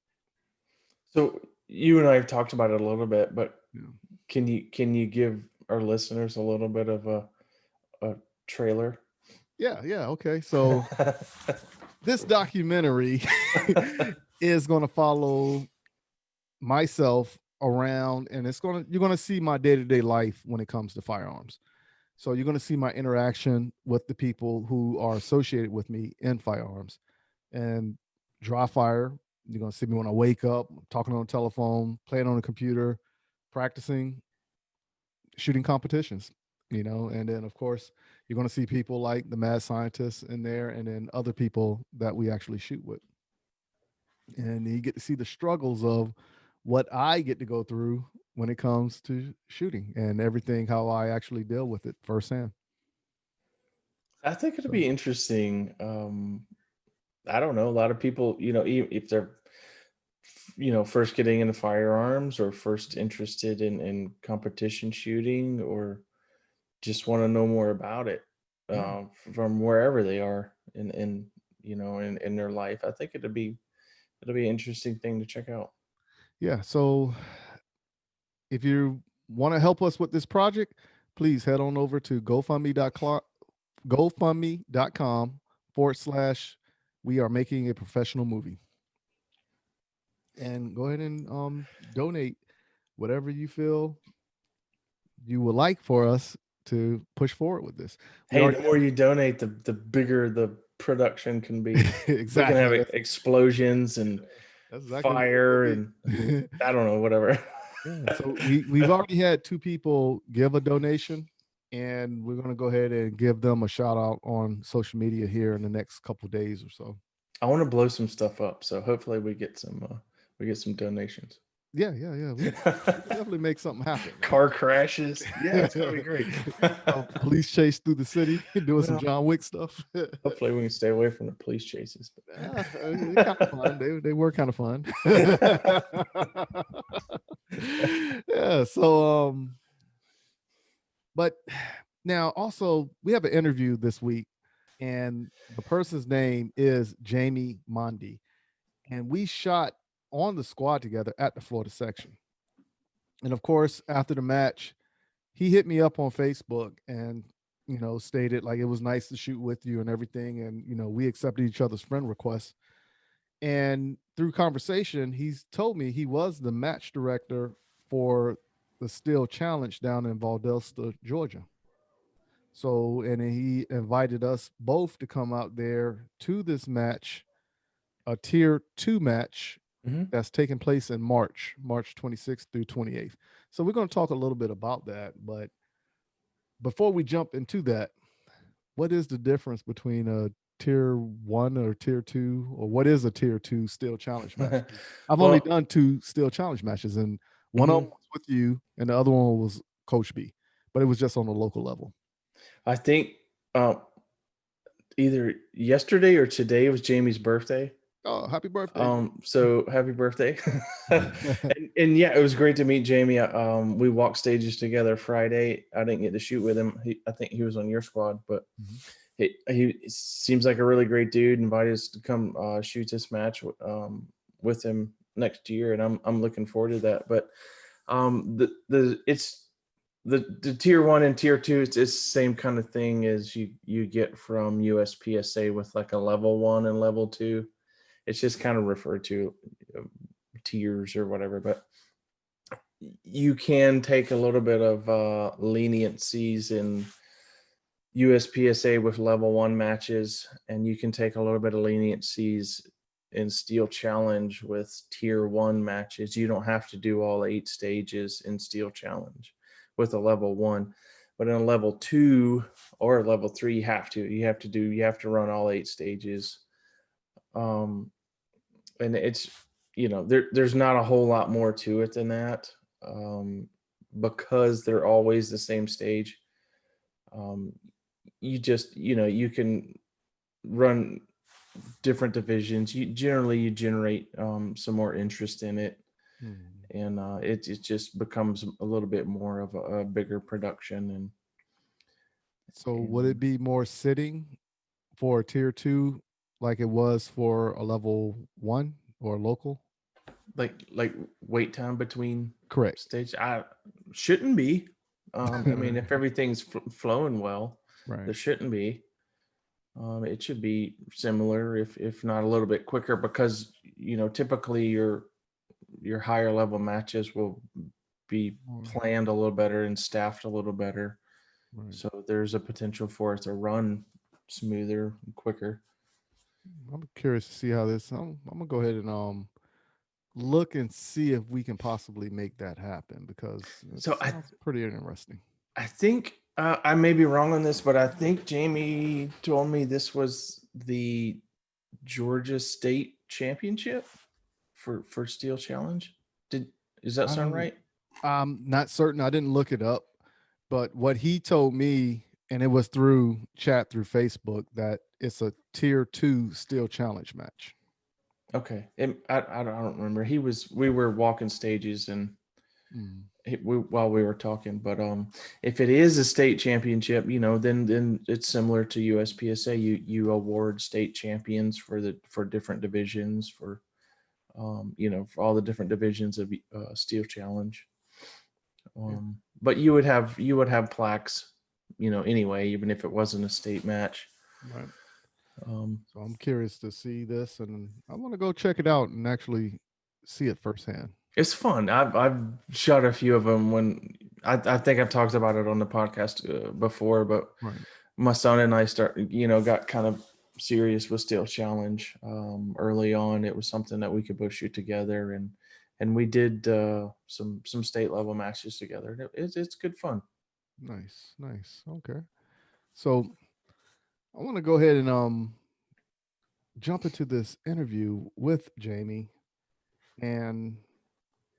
So you and I have talked about it a little bit, but Yeah. can you give our listeners a little bit of a trailer? Yeah, okay. So this documentary is going to follow myself around, and you're going to see my day-to-day life when it comes to firearms. So you're going to see my interaction with the people who are associated with me in firearms. And dry fire, you're going to see me when I wake up, talking on the telephone, playing on the computer, practicing, shooting competitions, and then of course you're going to see people like the mad scientists in there, and then other people that we actually shoot with. And you get to see the struggles of what I get to go through when it comes to shooting and everything, how I actually deal with it firsthand. I think it'll So, be interesting. I don't know. A lot of people, if they're, first getting into firearms or first interested in competition shooting or just want to know more about it, yeah. from wherever they are in their life. I think it'll be an interesting thing to check out. Yeah. So if you want to help us with this project, please head on over to GoFundMe.com/ we are making a professional movie, and go ahead and donate whatever you feel you would like for us to push forward with this. Hey, the more you donate, the bigger the production can be. We can have exactly. explosions and That's exactly what fire it and will be. I don't know, whatever. Yeah. So we've already had 2 people give a donation, and we're going to go ahead and give them a shout out on social media here in the next couple of days or so. I want to blow some stuff up, so hopefully we get some donations. Yeah. We can definitely make something happen. Man. Car crashes. Yeah, it's gonna be great. Police chase through the city, doing some Well, John Wick stuff. Hopefully, we can stay away from the police chases. They're kind of fun. They were kind of fun. Yeah. So but now also we have an interview this week, and the person's name is Jamie Mondy, and we shot on the squad together at the Florida section. And of course, after the match, he hit me up on Facebook and stated like it was nice to shoot with you and everything, and we accepted each other's friend requests. And through conversation, he's told me he was the match director for the Steel Challenge down in Valdosta, Georgia. So, and he invited us both to come out there to this match, a tier 2 match that's taking place in March 26th through 28th. So we're going to talk a little bit about that. But before we jump into that, what is the difference between a tier 1 or tier 2, or what is a tier 2 Steel Challenge match? I've only done 2 Steel Challenge matches, and one of them was with you and the other one was Coach B, but it was just on a local level. I think either yesterday or today was Jamie's birthday. Oh, happy birthday. So happy birthday. and yeah, it was great to meet Jamie. We walked stages together Friday. I didn't get to shoot with him. I think he was on your squad, but he seems like a really great dude. Invited us to come shoot this match with him next year, and I'm looking forward to that. But it's the tier 1 and tier 2, it's the same kind of thing as you get from USPSA with like a level 1 and level 2. It's just kind of referred to tiers or whatever, but you can take a little bit of leniencies in USPSA with level 1 matches, and you can take a little bit of leniencies in Steel Challenge with tier 1 matches. You don't have to do all 8 stages in Steel Challenge with a level 1, but in a level 2 or a level 3, you have to run all 8 stages. And it's, there's not a whole lot more to it than that, because they're always the same stage. You just, you can run different divisions. You generate some more interest in it. And it just becomes a little bit more of a bigger production. And so would it be more sitting for a tier 2 like it was for a level 1 or local? Like wait time between Correct stage? I shouldn't be. I mean, if everything's flowing well, right, there shouldn't be. It should be similar, if not a little bit quicker, because typically your higher level matches will be planned a little better and staffed a little better. right. So there's a potential for it to run smoother and quicker. I'm curious to see how this. I'm gonna go ahead and look and see if we can possibly make that happen, because it sounds pretty interesting. I think I may be wrong on this, but I think Jamie told me this was the Georgia State Championship for Steel Challenge. Does that sound right? I'm not certain. I didn't look it up, but what he told me, and it was through chat through Facebook, that it's a tier 2 Steel Challenge match. Okay. I don't remember. We were walking stages and while we were talking, but if it is a state championship, then it's similar to USPSA. You award state champions for different divisions, for for all the different divisions of Steel Challenge. But you would have plaques, anyway, even if it wasn't a state match. Right. So I'm curious to see this, and I want to go check it out and actually see it firsthand. It's fun. I've shot a few of them when I think I've talked about it on the podcast before, but my son and I got kind of serious with Steel Challenge early on. It was something that we could both shoot together, and we did some state level matches together. It's good fun. Nice. Okay, so I want to go ahead and jump into this interview with Jamie, and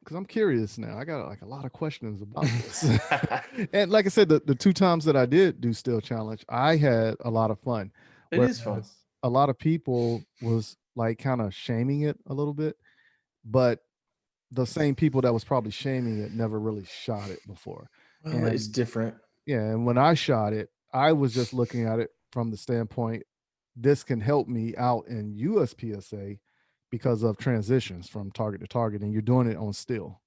because I'm curious now. I got like a lot of questions about this. And like I said, the 2 times that I did do Steel Challenge, I had a lot of fun. It is fun. Whereas a lot of people was like kind of shaming it a little bit, but the same people that was probably shaming it never really shot it before. Well, it's different. Yeah, and when I shot it, I was just looking at it from the standpoint, this can help me out in USPSA because of transitions from target to target, and you're doing it on still.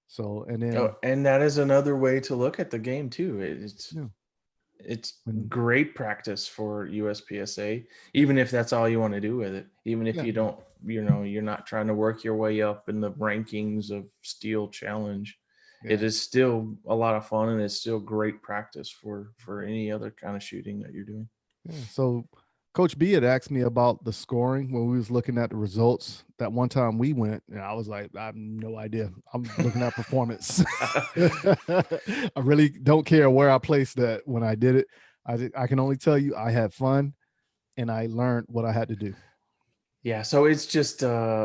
So, and then and that is another way to look at the game too. It's great practice for USPSA, even if that's all you want to do with it. Even if you don't, you're not trying to work your way up in the rankings of Steel Challenge. Yeah. It is still a lot of fun, and it's still great practice for any other kind of shooting that you're doing. Yeah. So Coach B had asked me about the scoring when we was looking at the results. That one time we went, and I was like, I have no idea. I'm looking at performance. I really don't care where I placed that when I did it. I can only tell you I had fun, and I learned what I had to do. Yeah, so it's just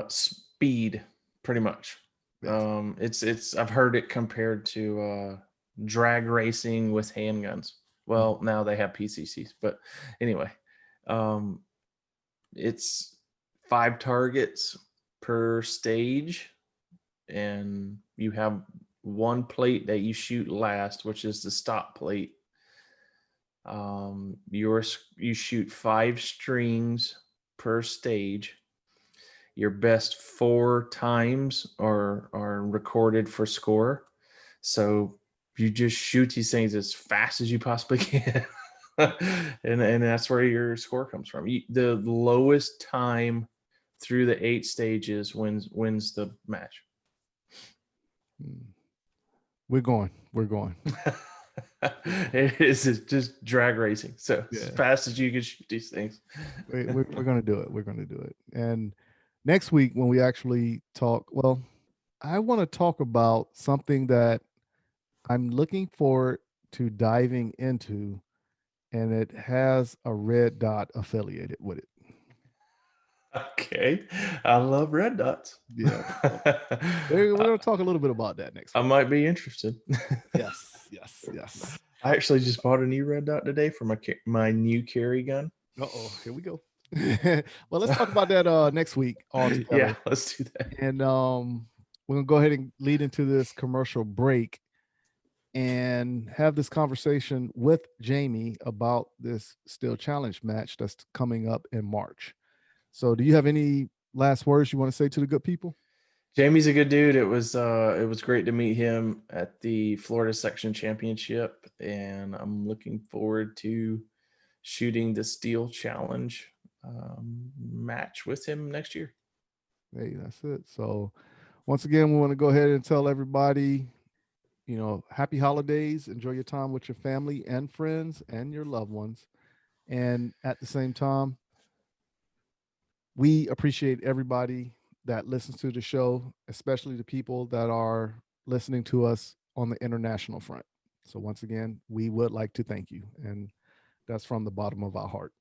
speed, pretty much. It's I've heard it compared to drag racing with handguns. Well, now they have PCCs, but anyway. It's 5 targets per stage, and you have 1 plate that you shoot last, which is the stop plate. You shoot 5 strings per stage. Your best 4 times are recorded for score. So you just shoot these things as fast as you possibly can. and that's where your score comes from. The lowest time through the 8 stages wins the match. We're going. It is just drag racing. So as fast as you can shoot these things. We're going to do it. We're going to do it. And next week when we actually talk, well, I want to talk about something that I'm looking forward to diving into, and it has a red dot affiliated with it. Okay. I love red dots. Yeah. We're going to talk a little bit about that next week. I might be interested. Yes. I actually just bought a new red dot today for my new carry gun. Uh-oh, here we go. Well, let's talk about that next week all together. Yeah, let's do that. And we're going to go ahead and lead into this commercial break and have this conversation with Jamie about this Steel Challenge match that's coming up in March. So do you have any last words you want to say to the good people? Jamie's a good dude. It was great to meet him at the Florida Section Championship, and I'm looking forward to shooting the Steel Challenge match with him next year. Hey, that's it. So once again, we want to go ahead and tell everybody, happy holidays. Enjoy your time with your family and friends and your loved ones. And at the same time, we appreciate everybody that listens to the show, especially the people that are listening to us on the international front. So once again, we would like to thank you. And that's from the bottom of our heart.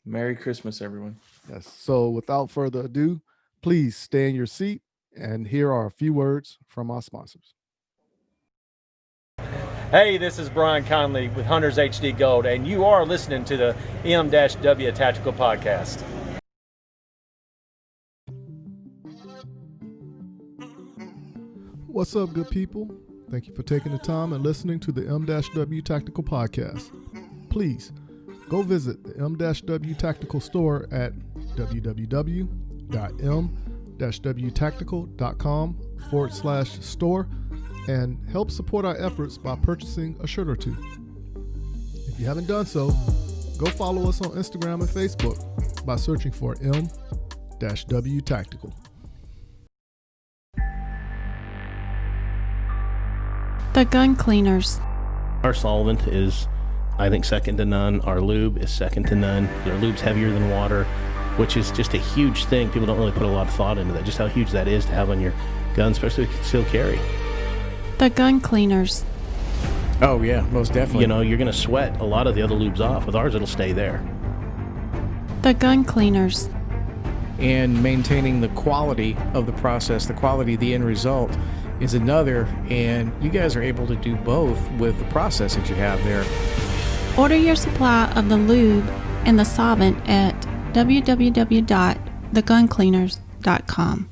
Merry Christmas, everyone. Yes. So without further ado, please stay in your seat. And here are a few words from our sponsors. Hey, this is Brian Conley with Hunters HD Gold, and you are listening to the M-W Tactical Podcast. What's up, good people? Thank you for taking the time and listening to the M-W Tactical Podcast. Please go visit the M-W Tactical store at www.m-wtactical.com/store and help support our efforts by purchasing a shirt or 2. If you haven't done so, go follow us on Instagram and Facebook by searching for M-W Tactical. The Gun Cleaners. Our solvent is, I think, second to none. Our lube is second to none. Our lube's heavier than water, which is just a huge thing. People don't really put a lot of thought into that, just how huge that is to have on your gun, especially with concealed carry. The Gun Cleaners. Oh, yeah, most definitely. You're going to sweat a lot of the other lubes off. With ours, it'll stay there. The Gun Cleaners. And maintaining the quality of the process, the quality of the end result, is another, and you guys are able to do both with the process that you have there. Order your supply of the lube and the solvent at www.theguncleaners.com.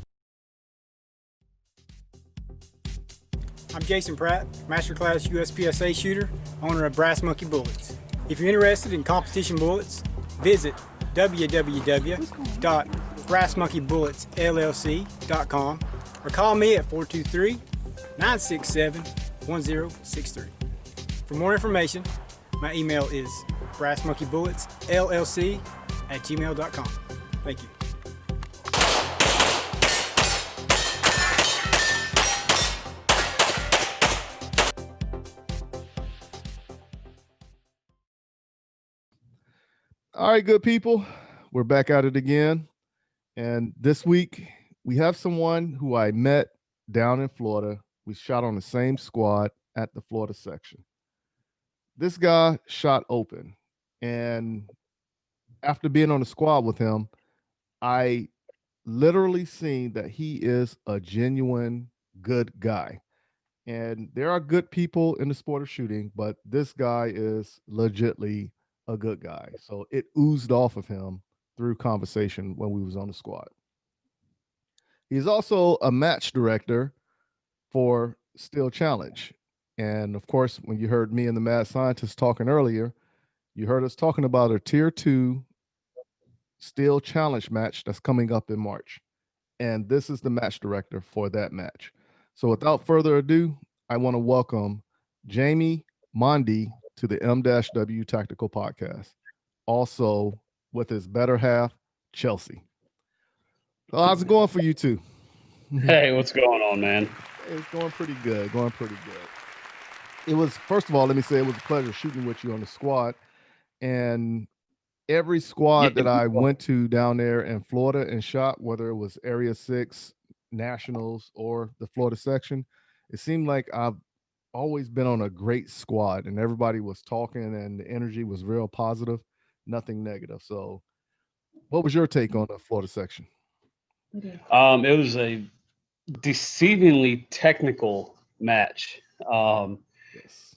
I'm Jason Pratt, Masterclass USPSA shooter, owner of Brass Monkey Bullets. If you're interested in competition bullets, visit www.brassmonkeybulletsllc.com or call me at 423-967-1063. For more information, my email is brassmonkeybulletsllc@gmail.com. Thank you. All right, good people. We're back at it again. And this week, we have someone who I met down in Florida. We shot on the same squad at the Florida section. This guy shot open. And after being on the squad with him, I literally seen that he is a genuine good guy. And there are good people in the sport of shooting, but this guy is legitly a good guy. So it oozed off of him through conversation when we was on the squad. He's also a match director for Steel Challenge. And of course, when you heard me and the mad scientist talking earlier, you heard us talking about a tier 2 Steel Challenge match that's coming up in March. And this is the match director for that match. So without further ado, I want to welcome Jamie Mondy to the M-W Tactical Podcast. Also with his better half, Chelsea. So how's it going for you two? Hey, what's going on, man? It's going pretty good. It was, first of all, let me say it was a pleasure shooting with you on the squad. And every squad that I went to down there in Florida and shot, whether it was Area 6, Nationals, or the Florida section, it seemed like I've always been on a great squad and everybody was talking and the energy was real positive, nothing negative. So what was your take on the Florida section? It was a deceivingly technical match. Yes.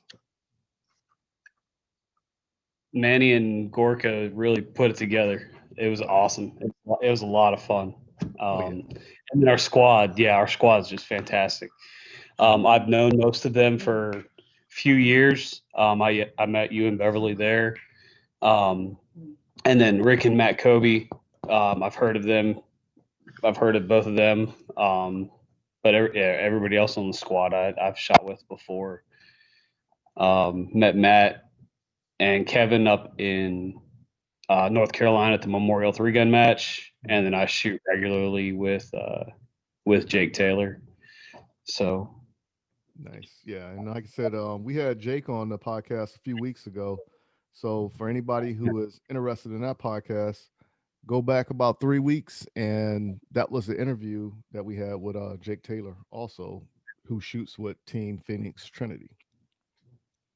Manny and Gorka really put it together. It was awesome. It was a lot of fun. And then our squad is just fantastic. I've known most of them for a few years. I met you and Beverly there. And then Rick and Matt Kobe, I've heard of them. I've heard of both of them. But everybody else on the squad I've shot with before. Met Matt and Kevin up in North Carolina at the Memorial 3-gun match, and then I shoot regularly with Jake Taylor. So nice, yeah. And like I said, we had Jake on the podcast a few weeks ago. So for anybody who is interested in that podcast, go back about 3 weeks, and that was the interview that we had with Jake Taylor, also who shoots with Team Phoenix Trinity.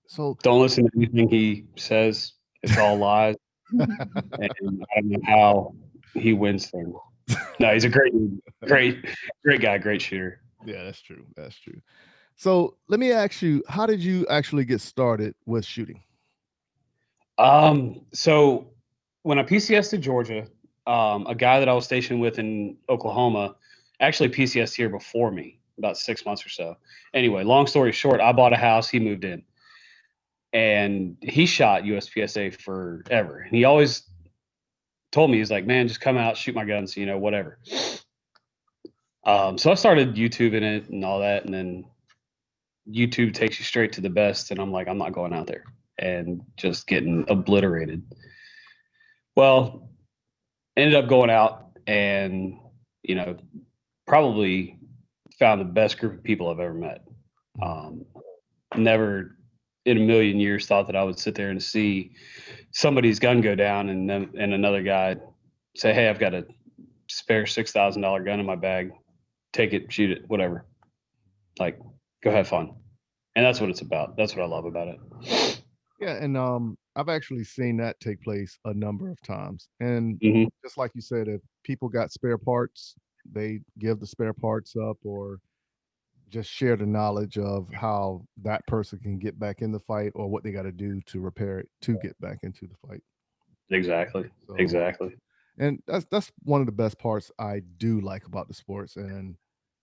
So don't listen to anything he says; it's all lies. And I don't know how he wins things. No, he's a great guy, great shooter. Yeah, that's true. So let me ask you, how did you actually get started with shooting? So when I PCS'd to Georgia, a guy that I was stationed with in Oklahoma actually PCS'd here before me, about 6 months or so. Anyway, long story short, I bought a house, he moved in. And he shot USPSA forever. And he always told me, he's like, man, just come out, shoot my guns, whatever. So I started YouTubing it and all that. And then YouTube takes you straight to the best. And I'm like, I'm not going out there and just getting obliterated. Well, ended up going out and, probably found the best group of people I've ever met. Never in a million years thought that I would sit there and see somebody's gun go down and another guy say, hey, I've got a spare $6,000 gun in my bag. Take it, shoot it, whatever. Like, go have fun. And that's what it's about. That's what I love about it. Yeah, and I've actually seen that take place a number of times. And just like you said, if people got spare parts, they give the spare parts up, or just share the knowledge of how that person can get back in the fight or what they got to do to repair it to get back into the fight. Exactly. So, Exactly. and that's one of the best parts I do like about the sports, and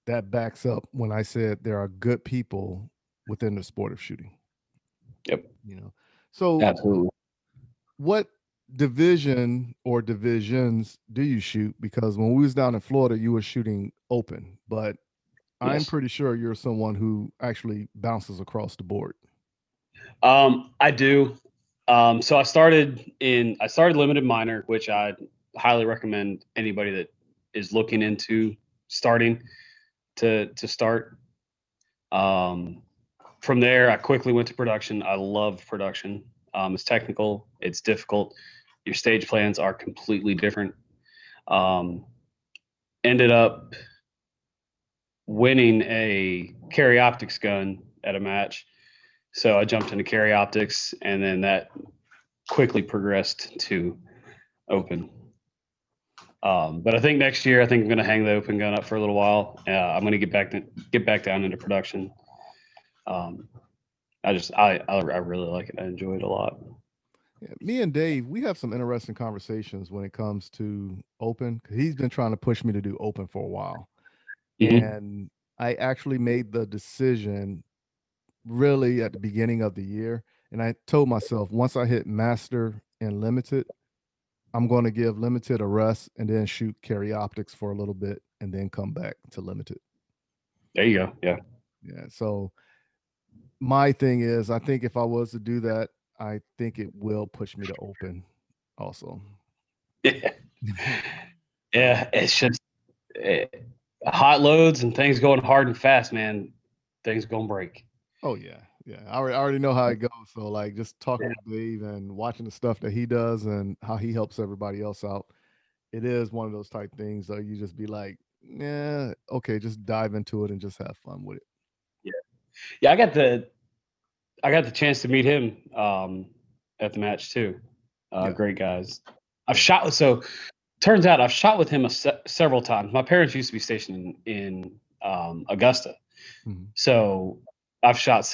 that backs up when I said there are good people within the sport of shooting. Yep. You know, so Absolutely. what division or divisions do you shoot? Because when we was down in Florida, you were shooting open, but I'm Yes. pretty sure you're someone who actually bounces across the board. I do. So I started limited minor, which I highly recommend anybody that is looking into starting to start. From there, I quickly went to production. I love production. It's technical, it's difficult. Your stage plans are completely different. Ended up winning a carry optics gun at a match. So I jumped into carry optics, and then that quickly progressed to open. But I think next year, I think I'm going to hang the open gun up for a little while. I'm going to get back down into production. I really like it. I enjoy it a lot. Yeah, me and Dave, we have some interesting conversations when it comes to open. 'Cause he's been trying to push me to do open for a while. Mhm. And I actually made the decision really at the beginning of the year. And I told myself once I hit master and limited, I'm going to give limited a rest and then shoot carry optics for a little bit and then come back to limited. There you go. Yeah. Yeah. So my thing is, I think if I was to do that, I think it will push me to open also. Yeah. Yeah. It's just eh, hot loads and things going hard and fast, man. Things gonna break. Oh yeah, yeah. I already know how it goes. So like just talking Yeah. with Dave and watching the stuff that he does and how he helps everybody else out, it is one of those type things that you just be like, yeah, okay, just dive into it and just have fun with it. Yeah. Yeah. I got the chance to meet him at the match too. Yeah. Great guys. Turns out I've shot with him several times. My parents used to be stationed in Augusta, Mhm. so I've shot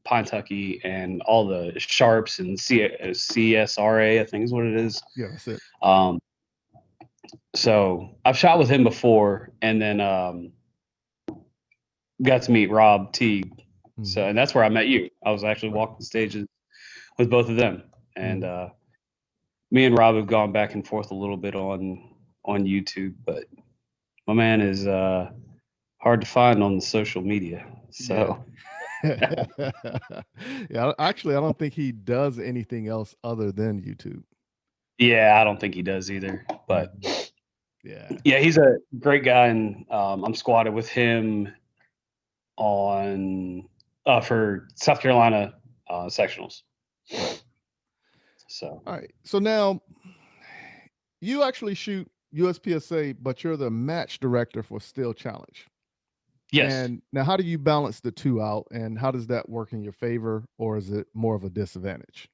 Kentucky and all the sharps and CSRA, I think is what it is. Yeah, that's it. So I've shot with him before, and then got to meet Rob Teague. So, and that's where I met you. I was actually walking the stages with both of them, and me and Rob have gone back and forth a little bit on YouTube, but my man is hard to find on the social media. So Yeah, actually, I don't think he does anything else other than YouTube. yeah, I don't think he does either. But yeah, he's a great guy, and I'm squatted with him on for South Carolina sectionals. So all right. So now you actually shoot USPSA, but you're the match director for Steel Challenge. yes. And now, how do you balance the two out, and how does that work in your favor, or is it more of a disadvantage?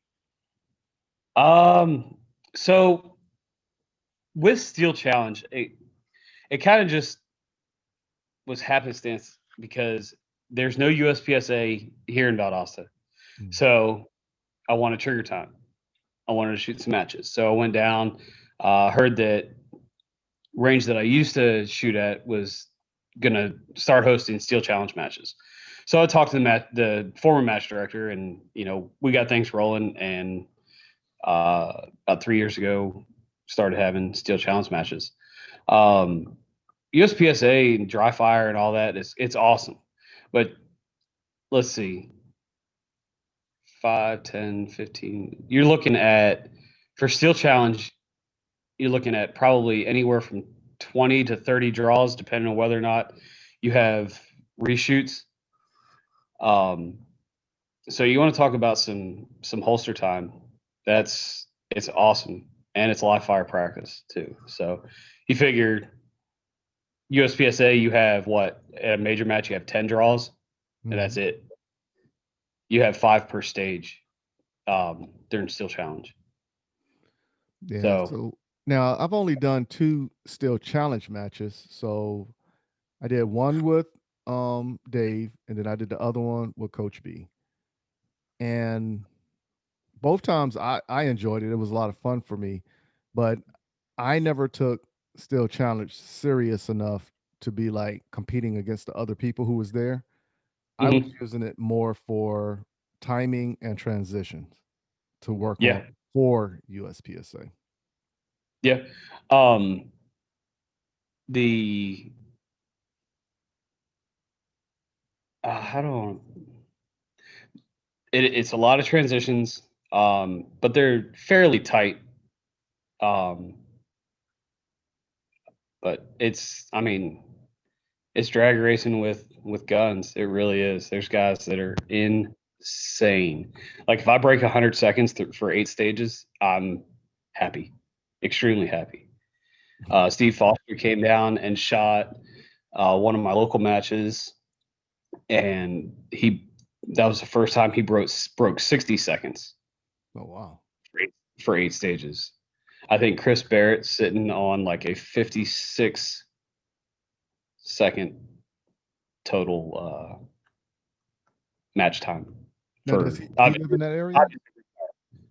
So with Steel Challenge, it kind of just was happenstance because there's no USPSA here in Valdosta. So I wanted trigger time. I wanted to shoot some matches. So I went down, heard that range that I used to shoot at was going to start hosting Steel Challenge matches. So I talked to the former match director, and we got things rolling. And about 3 years ago, started having Steel Challenge matches. USPSA and dry fire and all that it's awesome, but let's see, 5, 10, 15. You're looking at, for Steel Challenge, you're looking at probably anywhere from 20 to 30 draws, depending on whether or not you have reshoots. So you want to talk about some holster time? It's awesome, and it's live fire practice too. So you figured USPSA, you have what, at a major match you have 10 draws, and that's it. You have 5 per stage during Steel Challenge. Yeah. So now I've only done 2 Steel Challenge matches. So I did one with Dave, and then I did the other one with Coach B. And both times I enjoyed it. It was a lot of fun for me, but I never took Steel Challenge serious enough to be like competing against the other people who was there. I was using it more for timing and transitions to work Yeah. on for USPSA. Yeah. The how do it's a lot of transitions, but they're fairly tight. But it's it's drag racing with guns. It really is. There's guys that are insane. Like if I break 100 seconds for 8 stages, I'm happy, extremely happy. Steve Foster came down and shot one of my local matches, and that was the first time he broke 60 seconds. Oh wow! For 8 stages. I think Chris Barrett's sitting on like a 56-second total match time. Now, does he live in that area?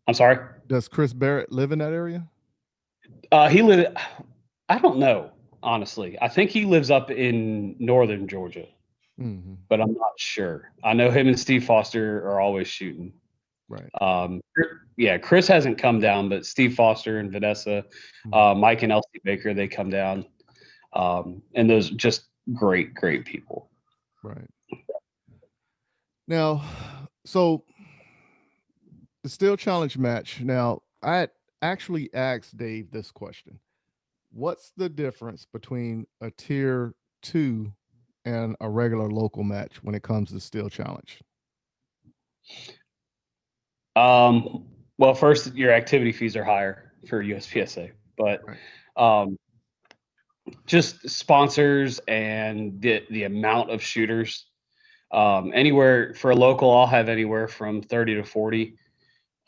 I'm sorry? Does Chris Barrett live in that area? He live. I don't know, honestly. I think he lives up in northern Georgia, but I'm not sure. I know him and Steve Foster are always shooting. Right. Yeah, Chris hasn't come down, but Steve Foster and Vanessa, Mike and Elsie Baker, they come down. And those just great people. Right. Now, so the Steel Challenge match. Now, I actually asked Dave this question. What's the difference between a tier 2 and a regular local match when it comes to Steel Challenge? Well, first, your activity fees are higher for USPSA, but just sponsors and the amount of shooters. Anywhere for a local, I'll have anywhere from 30 to 40.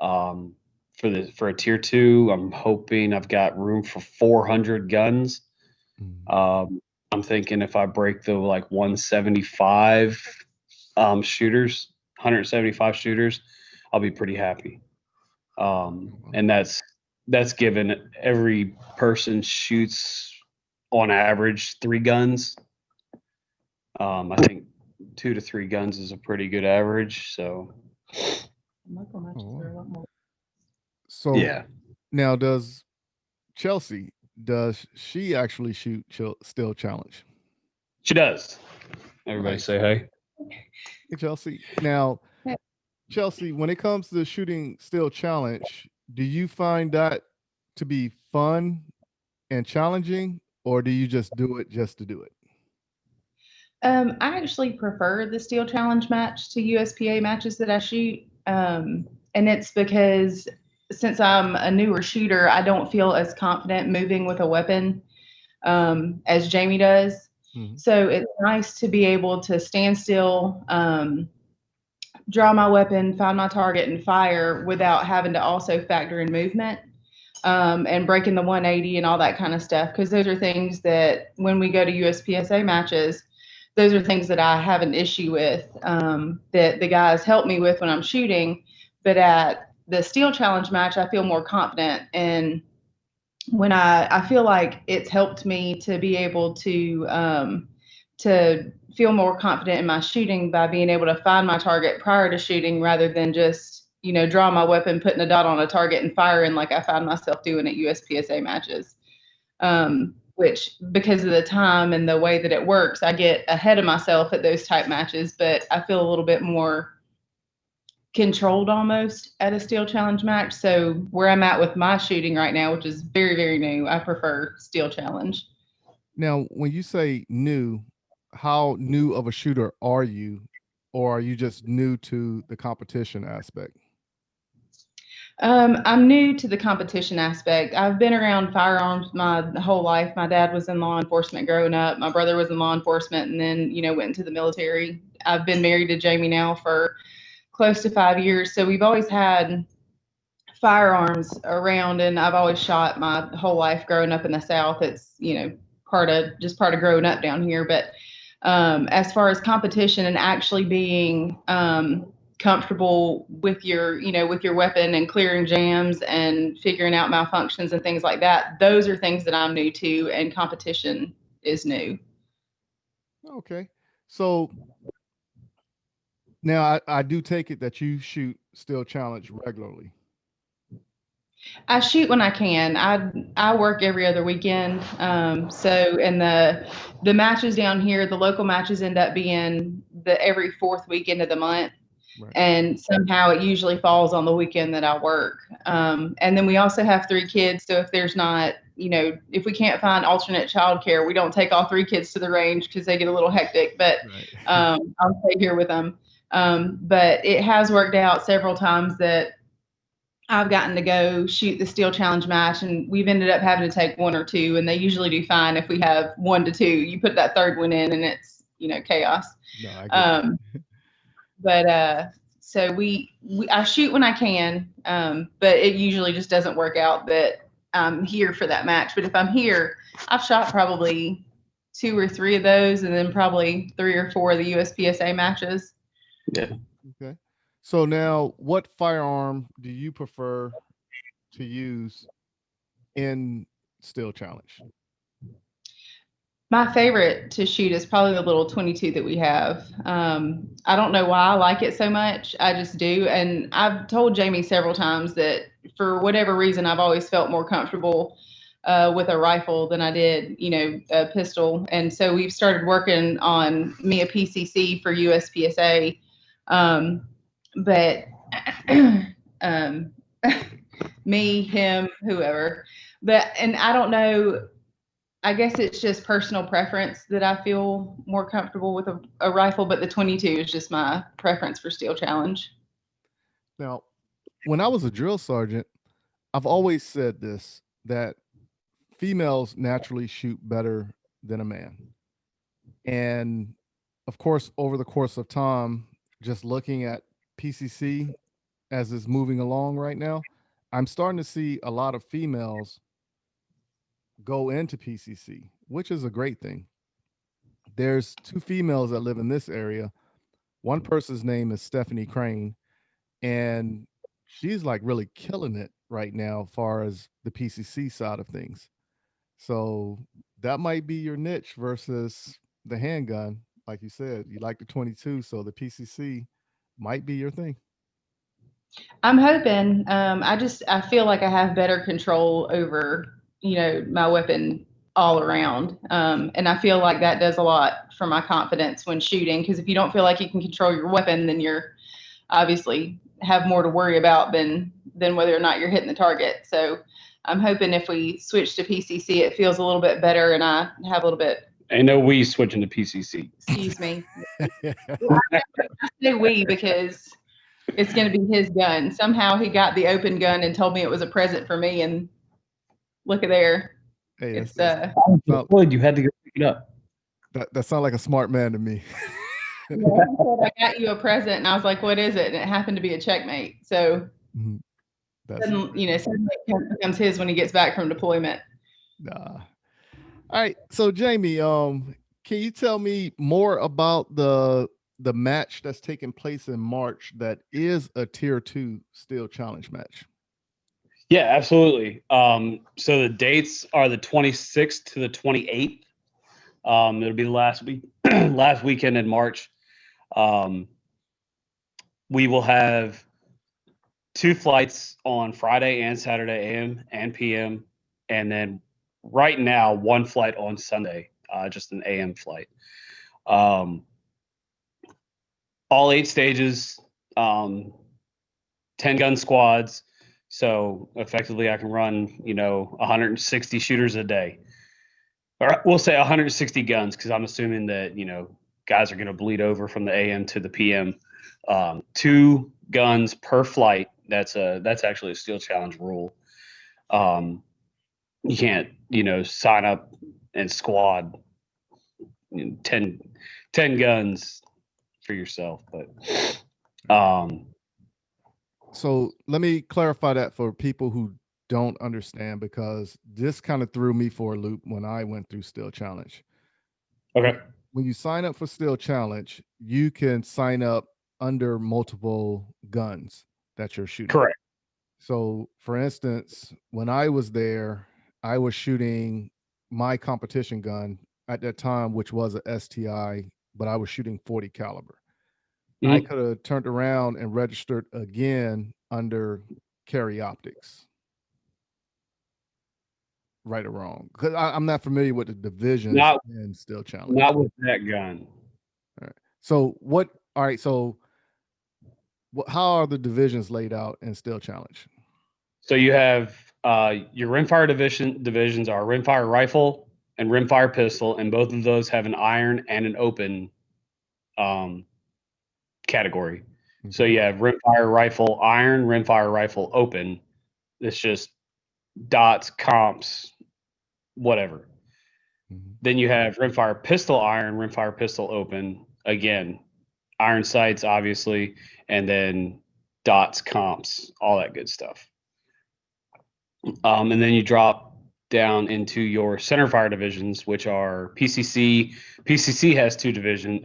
For a tier 2, I'm hoping I've got room for 400 guns. I'm thinking if I break the like 175 shooters, 175 shooters, I'll be pretty happy. And that's given every person shoots on average 3 guns. I think 2 to 3 guns is a pretty good average. So, so yeah. Now, does she actually shoot Steel Challenge? She does. Everybody say hey. Hey, Chelsea. Now, Chelsea, when it comes to shooting Steel Challenge, do you find that to be fun and challenging, or do you just do it just to do it? I actually prefer the Steel Challenge match to USPA matches that I shoot. And it's because since I'm a newer shooter, I don't feel as confident moving with a weapon as Jamie does. So it's nice to be able to stand still, draw my weapon, find my target, and fire without having to also factor in movement and breaking the 180 and all that kind of stuff. Because those are things that when we go to USPSA matches, those are things that I have an issue with that the guys help me with when I'm shooting. But at the Steel Challenge match, I feel more confident. And when I feel like it's helped me to be able to feel more confident in my shooting by being able to find my target prior to shooting rather than just, draw my weapon, putting a dot on a target and firing like I find myself doing at USPSA matches. Which, because of the time and the way that it works, I get ahead of myself at those type matches, but I feel a little bit more controlled almost at a Steel Challenge match. So where I'm at with my shooting right now, which is very, very new, I prefer Steel Challenge. Now, when you say new, how new of a shooter are you, or are you just new to the competition aspect? I'm new to the competition aspect. I've been around firearms my whole life. My dad was in law enforcement growing up. My brother was in law enforcement and then, went into the military. I've been married to Jamie now for close to 5 years. So we've always had firearms around, and I've always shot my whole life growing up in the South. It's, part of growing up down here. But As far as competition and actually being comfortable with your, with your weapon and clearing jams and figuring out malfunctions and things like that, those are things that I'm new to, and competition is new. Okay. So now I do take it that you shoot Steel Challenge regularly. I shoot when I can. I work every other weekend. So and the matches down here, the local matches end up being every fourth weekend of the month. Right. And somehow it usually falls on the weekend that I work. And then we also have 3 kids. So if there's not, if we can't find alternate childcare, we don't take all 3 kids to the range because they get a little hectic. But right. I'll stay here with them. But it has worked out several times that I've gotten to go shoot the Steel Challenge match, and we've ended up having to take 1 or 2, and they usually do fine if we have 1 to 2. You put that 3rd one in, and it's chaos. No, I get but so I shoot when I can, but it usually just doesn't work out that I'm here for that match. But if I'm here, I've shot probably 2 or 3 of those, and then probably 3 or 4 of the USPSA matches. Yeah. Okay. So now, what firearm do you prefer to use in Steel Challenge? My favorite to shoot is probably the little 22 that we have. I don't know why I like it so much. I just do. And I've told Jamie several times that for whatever reason, I've always felt more comfortable with a rifle than I did, a pistol. And so we've started working on me a PCC for USPSA. But me, him, whoever. And I don't know. I guess it's just personal preference that I feel more comfortable with a rifle, but the 22 is just my preference for Steel Challenge. Now, when I was a drill sergeant, I've always said this, that females naturally shoot better than a man. And of course, over the course of time, just looking at PCC as it's moving along right now, I'm starting to see a lot of females go into PCC, which is a great thing. There's 2 females that live in this area. One person's name is Stephanie Crane, and she's like really killing it right now as far as the PCC side of things. So that might be your niche versus the handgun. Like you said, you like the 22, so the PCC might be your thing. I'm hoping. I feel like I have better control over, my weapon all around. And I feel like that does a lot for my confidence when shooting, because if you don't feel like you can control your weapon, then you're obviously have more to worry about than whether or not you're hitting the target. So I'm hoping if we switch to PCC, it feels a little bit better and I have a little bit. Ain't no we switching to PCC. Excuse me. I say we because it's going to be his gun. Somehow he got the open gun and told me it was a present for me, and look at there. Hey, it's Floyd, you had to go pick it up. That sounds like a smart man to me. Yeah, he said, I got you a present, and I was like, what is it? And it happened to be a checkmate. So suddenly it becomes his when he gets back from deployment. Nah. All right. So Jamie, can you tell me more about the match that's taking place in March that is a tier 2 Steel Challenge match? Yeah, absolutely. So the dates are the 26th to the 28th. It'll be last weekend in March. We will have 2 flights on Friday and Saturday, AM and PM, and then right now 1 flight on Sunday, just an AM flight. All 8 stages, 10 gun squads. So effectively I can run, 160 shooters a day, or we'll say 160 guns, because I'm assuming that, guys are going to bleed over from the AM to the PM. 2 guns per flight. That's actually a Steel Challenge rule. You can't, sign up and squad 10 guns for yourself, but so let me clarify that for people who don't understand, because this kind of threw me for a loop when I went through Steel Challenge. Okay. when you sign up for Steel Challenge, you can sign up under multiple guns that you're shooting. Correct. So, for instance, when I was there, I was shooting my competition gun at that time, which was a STI, but I was shooting 40 caliber. I could have turned around and registered again under carry optics. Right or wrong? Because I'm not familiar with the divisions in Steel Challenge. Not with that gun. All right. So what? All right. So how are the divisions laid out in Steel Challenge? So you have your rimfire divisions are rimfire rifle and rimfire pistol, and both of those have an iron and an open category. Okay. So you have rimfire rifle iron, rimfire rifle open. It's just dots, comps, whatever. Then you have rimfire pistol iron, rimfire pistol open. Again, iron sights, obviously, and then dots, comps, all that good stuff. And then you drop down into your centerfire divisions, which are PCC. PCC has two divisions.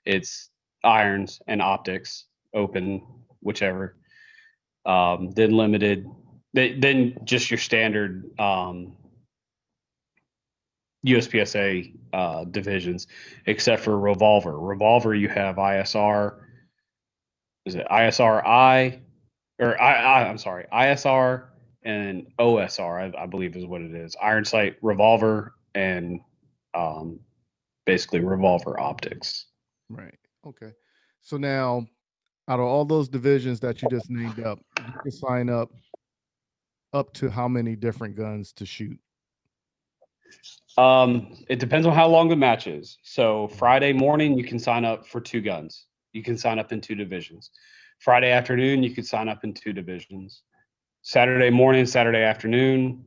It's irons and optics, open, whichever. Then limited. Then just your standard USPSA divisions, except for revolver. Revolver, you have ISR. Is it ISRI? Or I'm sorry, ISR and OSR, I believe is what it is. Iron sight, revolver, and basically revolver optics. Right. Okay. So now, out of all those divisions that you just named up, you can sign up to how many different guns to shoot? It depends on how long the match is. So Friday morning, you can sign up for 2 guns. You can sign up in 2 divisions. Friday afternoon, you could sign up in 2 divisions. Saturday morning, Saturday afternoon,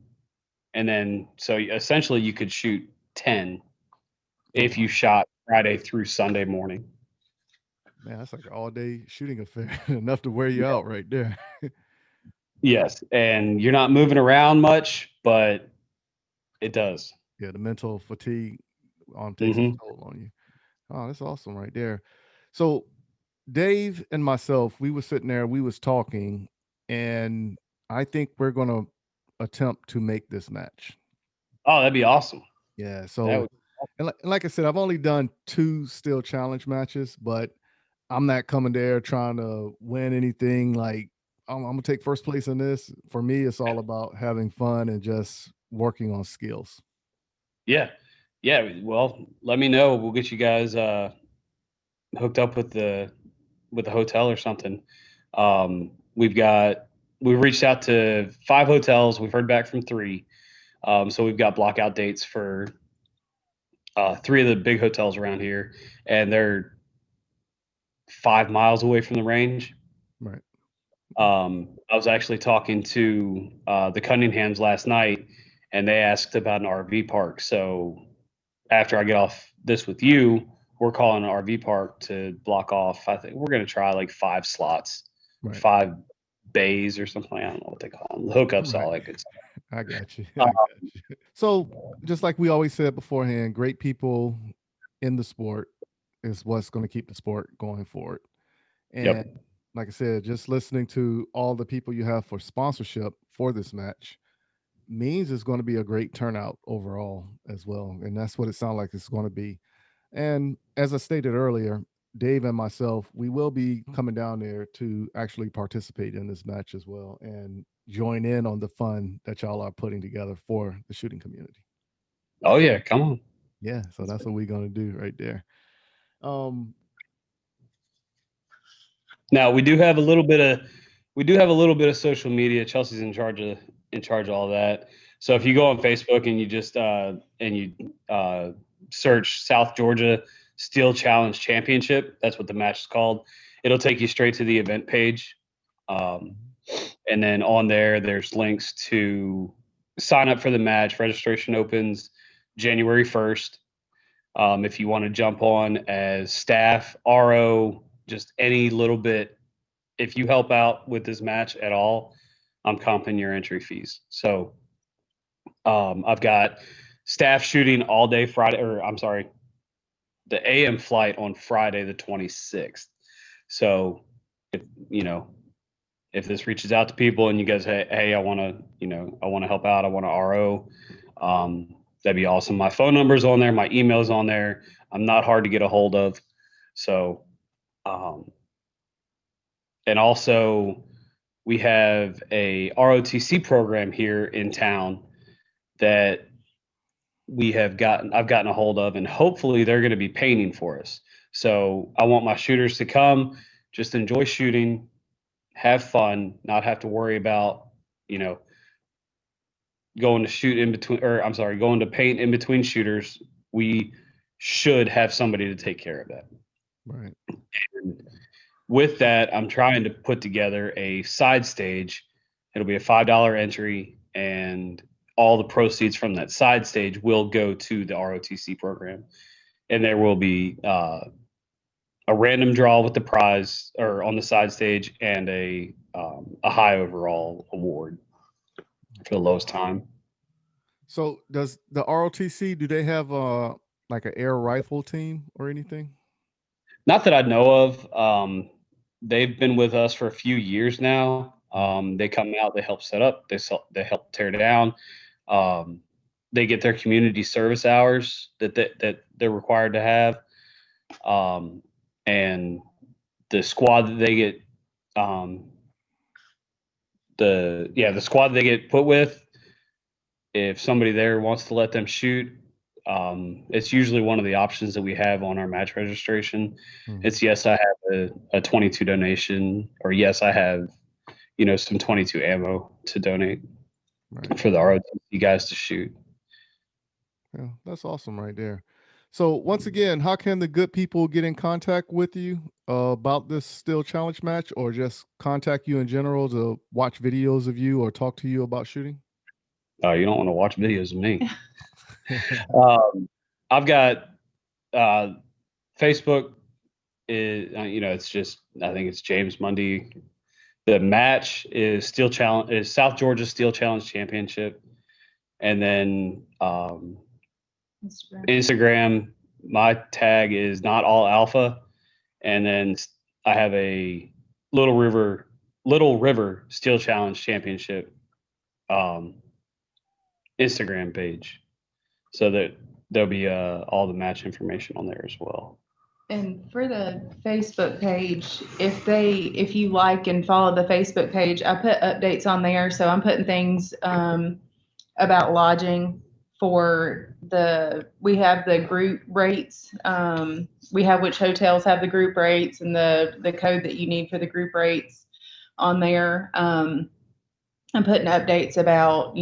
and then so essentially you could shoot 10 if you shot Friday through Sunday morning. Man, that's like an all-day shooting affair. Enough to wear you out right there. Yes, and you're not moving around much, but it does. Yeah, the mental fatigue takes a toll on you. Oh, that's awesome right there. So Dave and myself, we were sitting there, we was talking, and I think we're going to attempt to make this match. Oh, that'd be awesome. Yeah. So, and like I said, I've only done 2 Steel Challenge matches, but I'm not coming there trying to win anything. Like I'm going to take first place in this. For me, it's all about having fun and just working on skills. Yeah. Yeah. Well, let me know. We'll get you guys hooked up with the hotel or something. We've reached out to 5 hotels. We've heard back from 3. So we've got blockout dates for 3 of the big hotels around here, and they're 5 miles away from the range. Right. I was actually talking to the Cunninghams last night, and they asked about an RV park. So after I get off this with you, we're calling an RV park to block off. I think we're going to try like 5 slots, right. 5 bays or something. I don't know what they call them. Hookups, right. All that good stuff. I got you. So just like we always said beforehand, great people in the sport is what's going to keep the sport going forward. And like I said, just listening to all the people you have for sponsorship for this match means it's going to be a great turnout overall as well. And that's what it sounds like it's going to be. And as I stated earlier, Dave and myself, we will be coming down there to actually participate in this match as well and join in on the fun that y'all are putting together for the shooting community. Oh yeah, come on. Yeah, so that's what we're going to do right there. Now we do have a little bit of social media. Chelsea's in charge of all that. So if you go on Facebook and you just search South Georgia Steel Challenge Championship, that's what the match is called. It'll take you straight to the event page. And then on there's links to sign up for the match. Registration opens January 1st. If you want to jump on as staff, RO, just any little bit, if you help out with this match at all, I'm comping your entry fees. So I've got staff shooting all day Friday, or I'm sorry, the AM flight on Friday the 26th. So if if this reaches out to people and you guys, hey, I want to help out, I want to RO, that'd be awesome. My phone number's on there, my email's on there. I'm not hard to get a hold of. So, and also we have a ROTC program here in town that I've gotten a hold of, and hopefully they're going to be painting for us. So I want my shooters to come, just enjoy shooting, have fun, not have to worry about, going to paint in between shooters. We should have somebody to take care of that. Right. And with that, I'm trying to put together a side stage. It'll be a $5 entry, and all the proceeds from that side stage will go to the ROTC program. And there will be a random draw with the prize or on the side stage, and a high overall award for the lowest time. So does the ROTC, do they have like an air rifle team or anything? Not that I know of. They've been with us for a few years now. They come out, they help set up, they help tear down. They get their community service hours that they're required to have. And the squad that they get, the squad they get put with, if somebody there wants to let them shoot, it's usually one of the options that we have on our match registration. It's, yes, I have a 22 donation, or yes, I have, some 22 ammo to donate for the ROTC guys to shoot. Yeah, that's awesome right there. So once again, how can the good people get in contact with you about this Steel Challenge match, or just contact you in general to watch videos of you or talk to you about shooting? You don't want to watch videos of me. I've got Facebook is, it's just, I think it's James Mondy. The match is South Georgia Steel Challenge Championship. And then Instagram, my tag is Not All Alpha. And then I have a Little River Steel Challenge Championship Instagram page, so that there'll be all the match information on there as well. And for the Facebook page, if you like and follow the Facebook page, I put updates on there. So I'm putting things about lodging we have the group rates. We have which hotels have the group rates and the code that you need for the group rates on there. I'm putting updates about,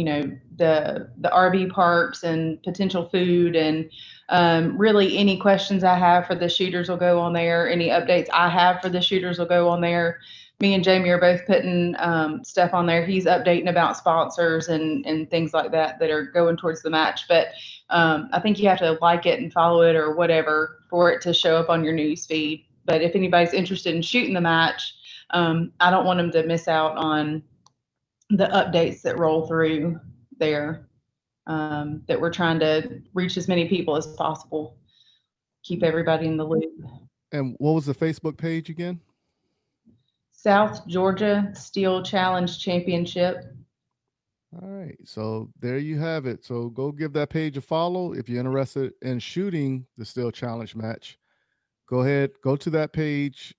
the RV parks and potential food, and really any questions I have for the shooters will go on there. Any updates I have for the shooters will go on there. Me and Jamie are both putting stuff on there. He's updating about sponsors and things like that are going towards the match. But I think you have to like it and follow it or whatever for it to show up on your news feed. But if anybody's interested in shooting the match, I don't want them to miss out on the updates that roll through there, that we're trying to reach as many people as possible, keep everybody in the loop. And what was the Facebook page again? South Georgia Steel Challenge Championship. All right, so there you have it. So go give that page a follow. If you're interested in shooting the Steel Challenge match, go ahead, go to that page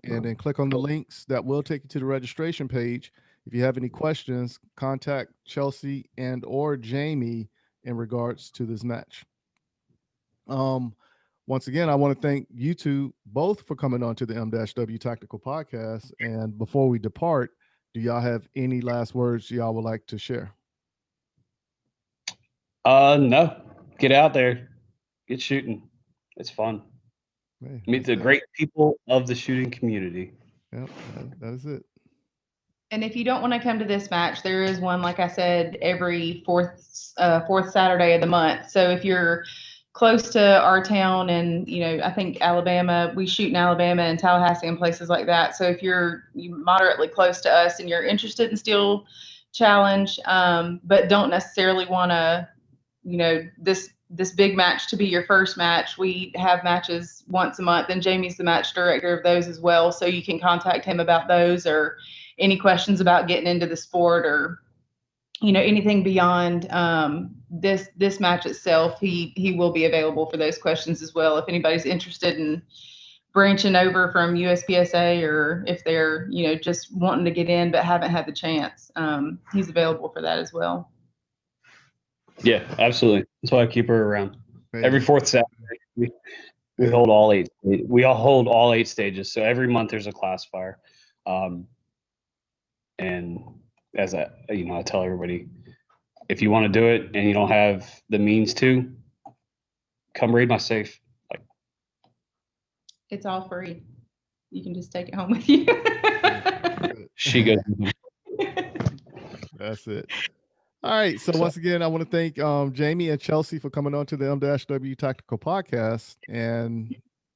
and then click on the links that will take you to the registration page. If you have any questions, contact Chelsea and or Jamie in regards to this match. Once again, I want to thank you two both for coming on to the M-W Tactical Podcast. And before we depart, do y'all have any last words y'all would like to share? No. Get out there. Get shooting. It's fun. Hey, meet the great people of the shooting community. Yep, that is it. And if you don't want to come to this match, there is one, like I said, every fourth Saturday of the month. So if you're close to our town, and I think Alabama, we shoot in Alabama and Tallahassee and places like that. So if you're moderately close to us and you're interested in Steel Challenge, but don't necessarily want to this big match to be your first match. We have matches once a month, and Jamie's the match director of those as well. So you can contact him about those or any questions about getting into the sport or, anything beyond this match itself. He will be available for those questions as well. If anybody's interested in branching over from USPSA or if they're, just wanting to get in but haven't had the chance, he's available for that as well. Yeah, absolutely. That's why I keep her around. Every fourth Saturday, we hold all 8. We all hold all 8 stages. So every month there's a classifier. And as I tell everybody, if you want to do it and you don't have the means to, come raid my safe. It's all free. You can just take it home with you. She goes. That's it. All right. So once again, I want to thank Jamie and Chelsea for coming on to the M-W Tactical Podcast. And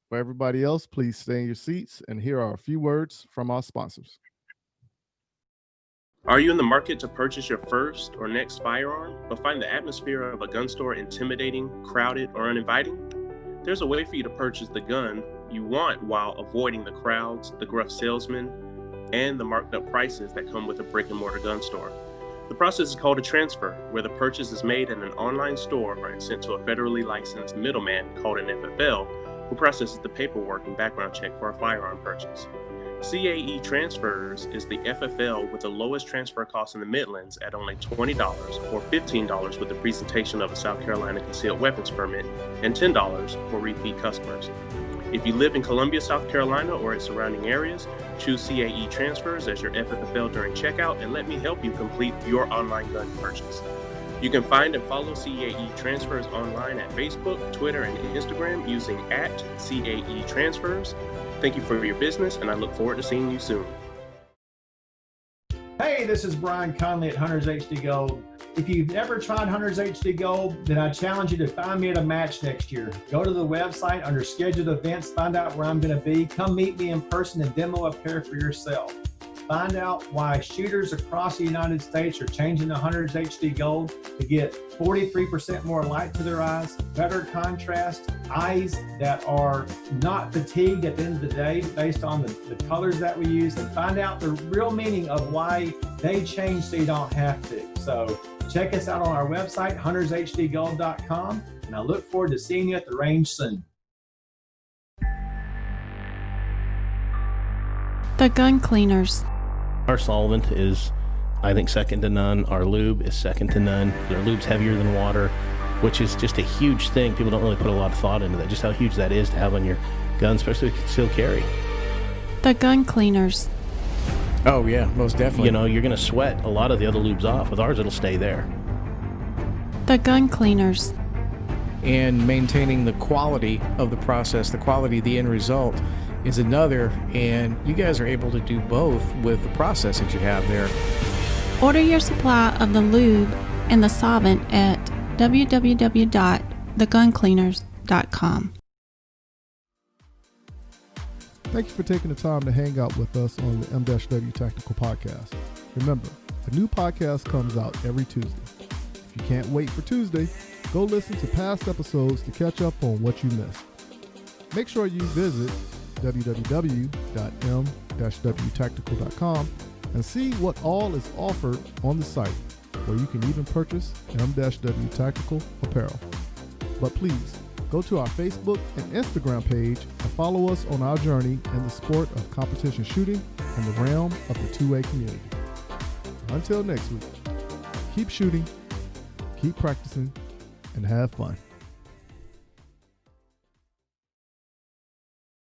for everybody else, please stay in your seats. And here are a few words from our sponsors. Are you in the market to purchase your first or next firearm, but find the atmosphere of a gun store intimidating, crowded, or uninviting? There's a way for you to purchase the gun you want while avoiding the crowds, the gruff salesmen, and the marked up prices that come with a brick and mortar gun store. The process is called a transfer, where the purchase is made in an online store and sent to a federally licensed middleman called an FFL, who processes the paperwork and background check for a firearm purchase. CAE Transfers is the FFL with the lowest transfer cost in the Midlands at only $20 or $15 with the presentation of a South Carolina concealed weapons permit and $10 for repeat customers. If you live in Columbia, South Carolina or its surrounding areas, choose CAE Transfers as your FFL during checkout and let me help you complete your online gun purchase. You can find and follow CAE Transfers online at Facebook, Twitter, and Instagram using @CAE Transfers. Thank you for your business, and I look forward to seeing you soon. Hey, this is Brian Conley at Hunters HD Gold. If you've never tried Hunters HD Gold, then I challenge you to find me at a match next year. Go to the website under scheduled events, find out where I'm going to be. Come meet me in person and demo a pair for yourself. Find out why shooters across the United States are changing to Hunters HD Gold to get 43% more light to their eyes, better contrast, eyes that are not fatigued at the end of the day based on the colors that we use, and find out the real meaning of why they change so you don't have to. So check us out on our website, huntershdgold.com, and I look forward to seeing you at the range soon. The Gun Cleaners. Our solvent is, I think, second to none. Our lube is second to none. Our lube's heavier than water, which is just a huge thing. People don't really put a lot of thought into that, just how huge that is to have on your gun, especially with concealed carry. The Gun Cleaners. Oh, yeah, most definitely. You're going to sweat a lot of the other lubes off. With ours, it'll stay there. The Gun Cleaners. And maintaining the quality of the process, the quality of the end result is another, and you guys are able to do both with the process that you have there. Order your supply of the lube and the solvent at www.theguncleaners.com. Thank you for taking the time to hang out with us on the M-W Tactical Podcast. Remember, a new podcast comes out every Tuesday. If you can't wait for Tuesday, go listen to past episodes to catch up on what you missed. Make sure you visit www.m-wtactical.com and see what all is offered on the site, where you can even purchase M-W Tactical apparel. But please, go to our Facebook and Instagram page and follow us on our journey in the sport of competition shooting and the realm of the 2A community. Until next week, keep shooting, keep practicing, and have fun.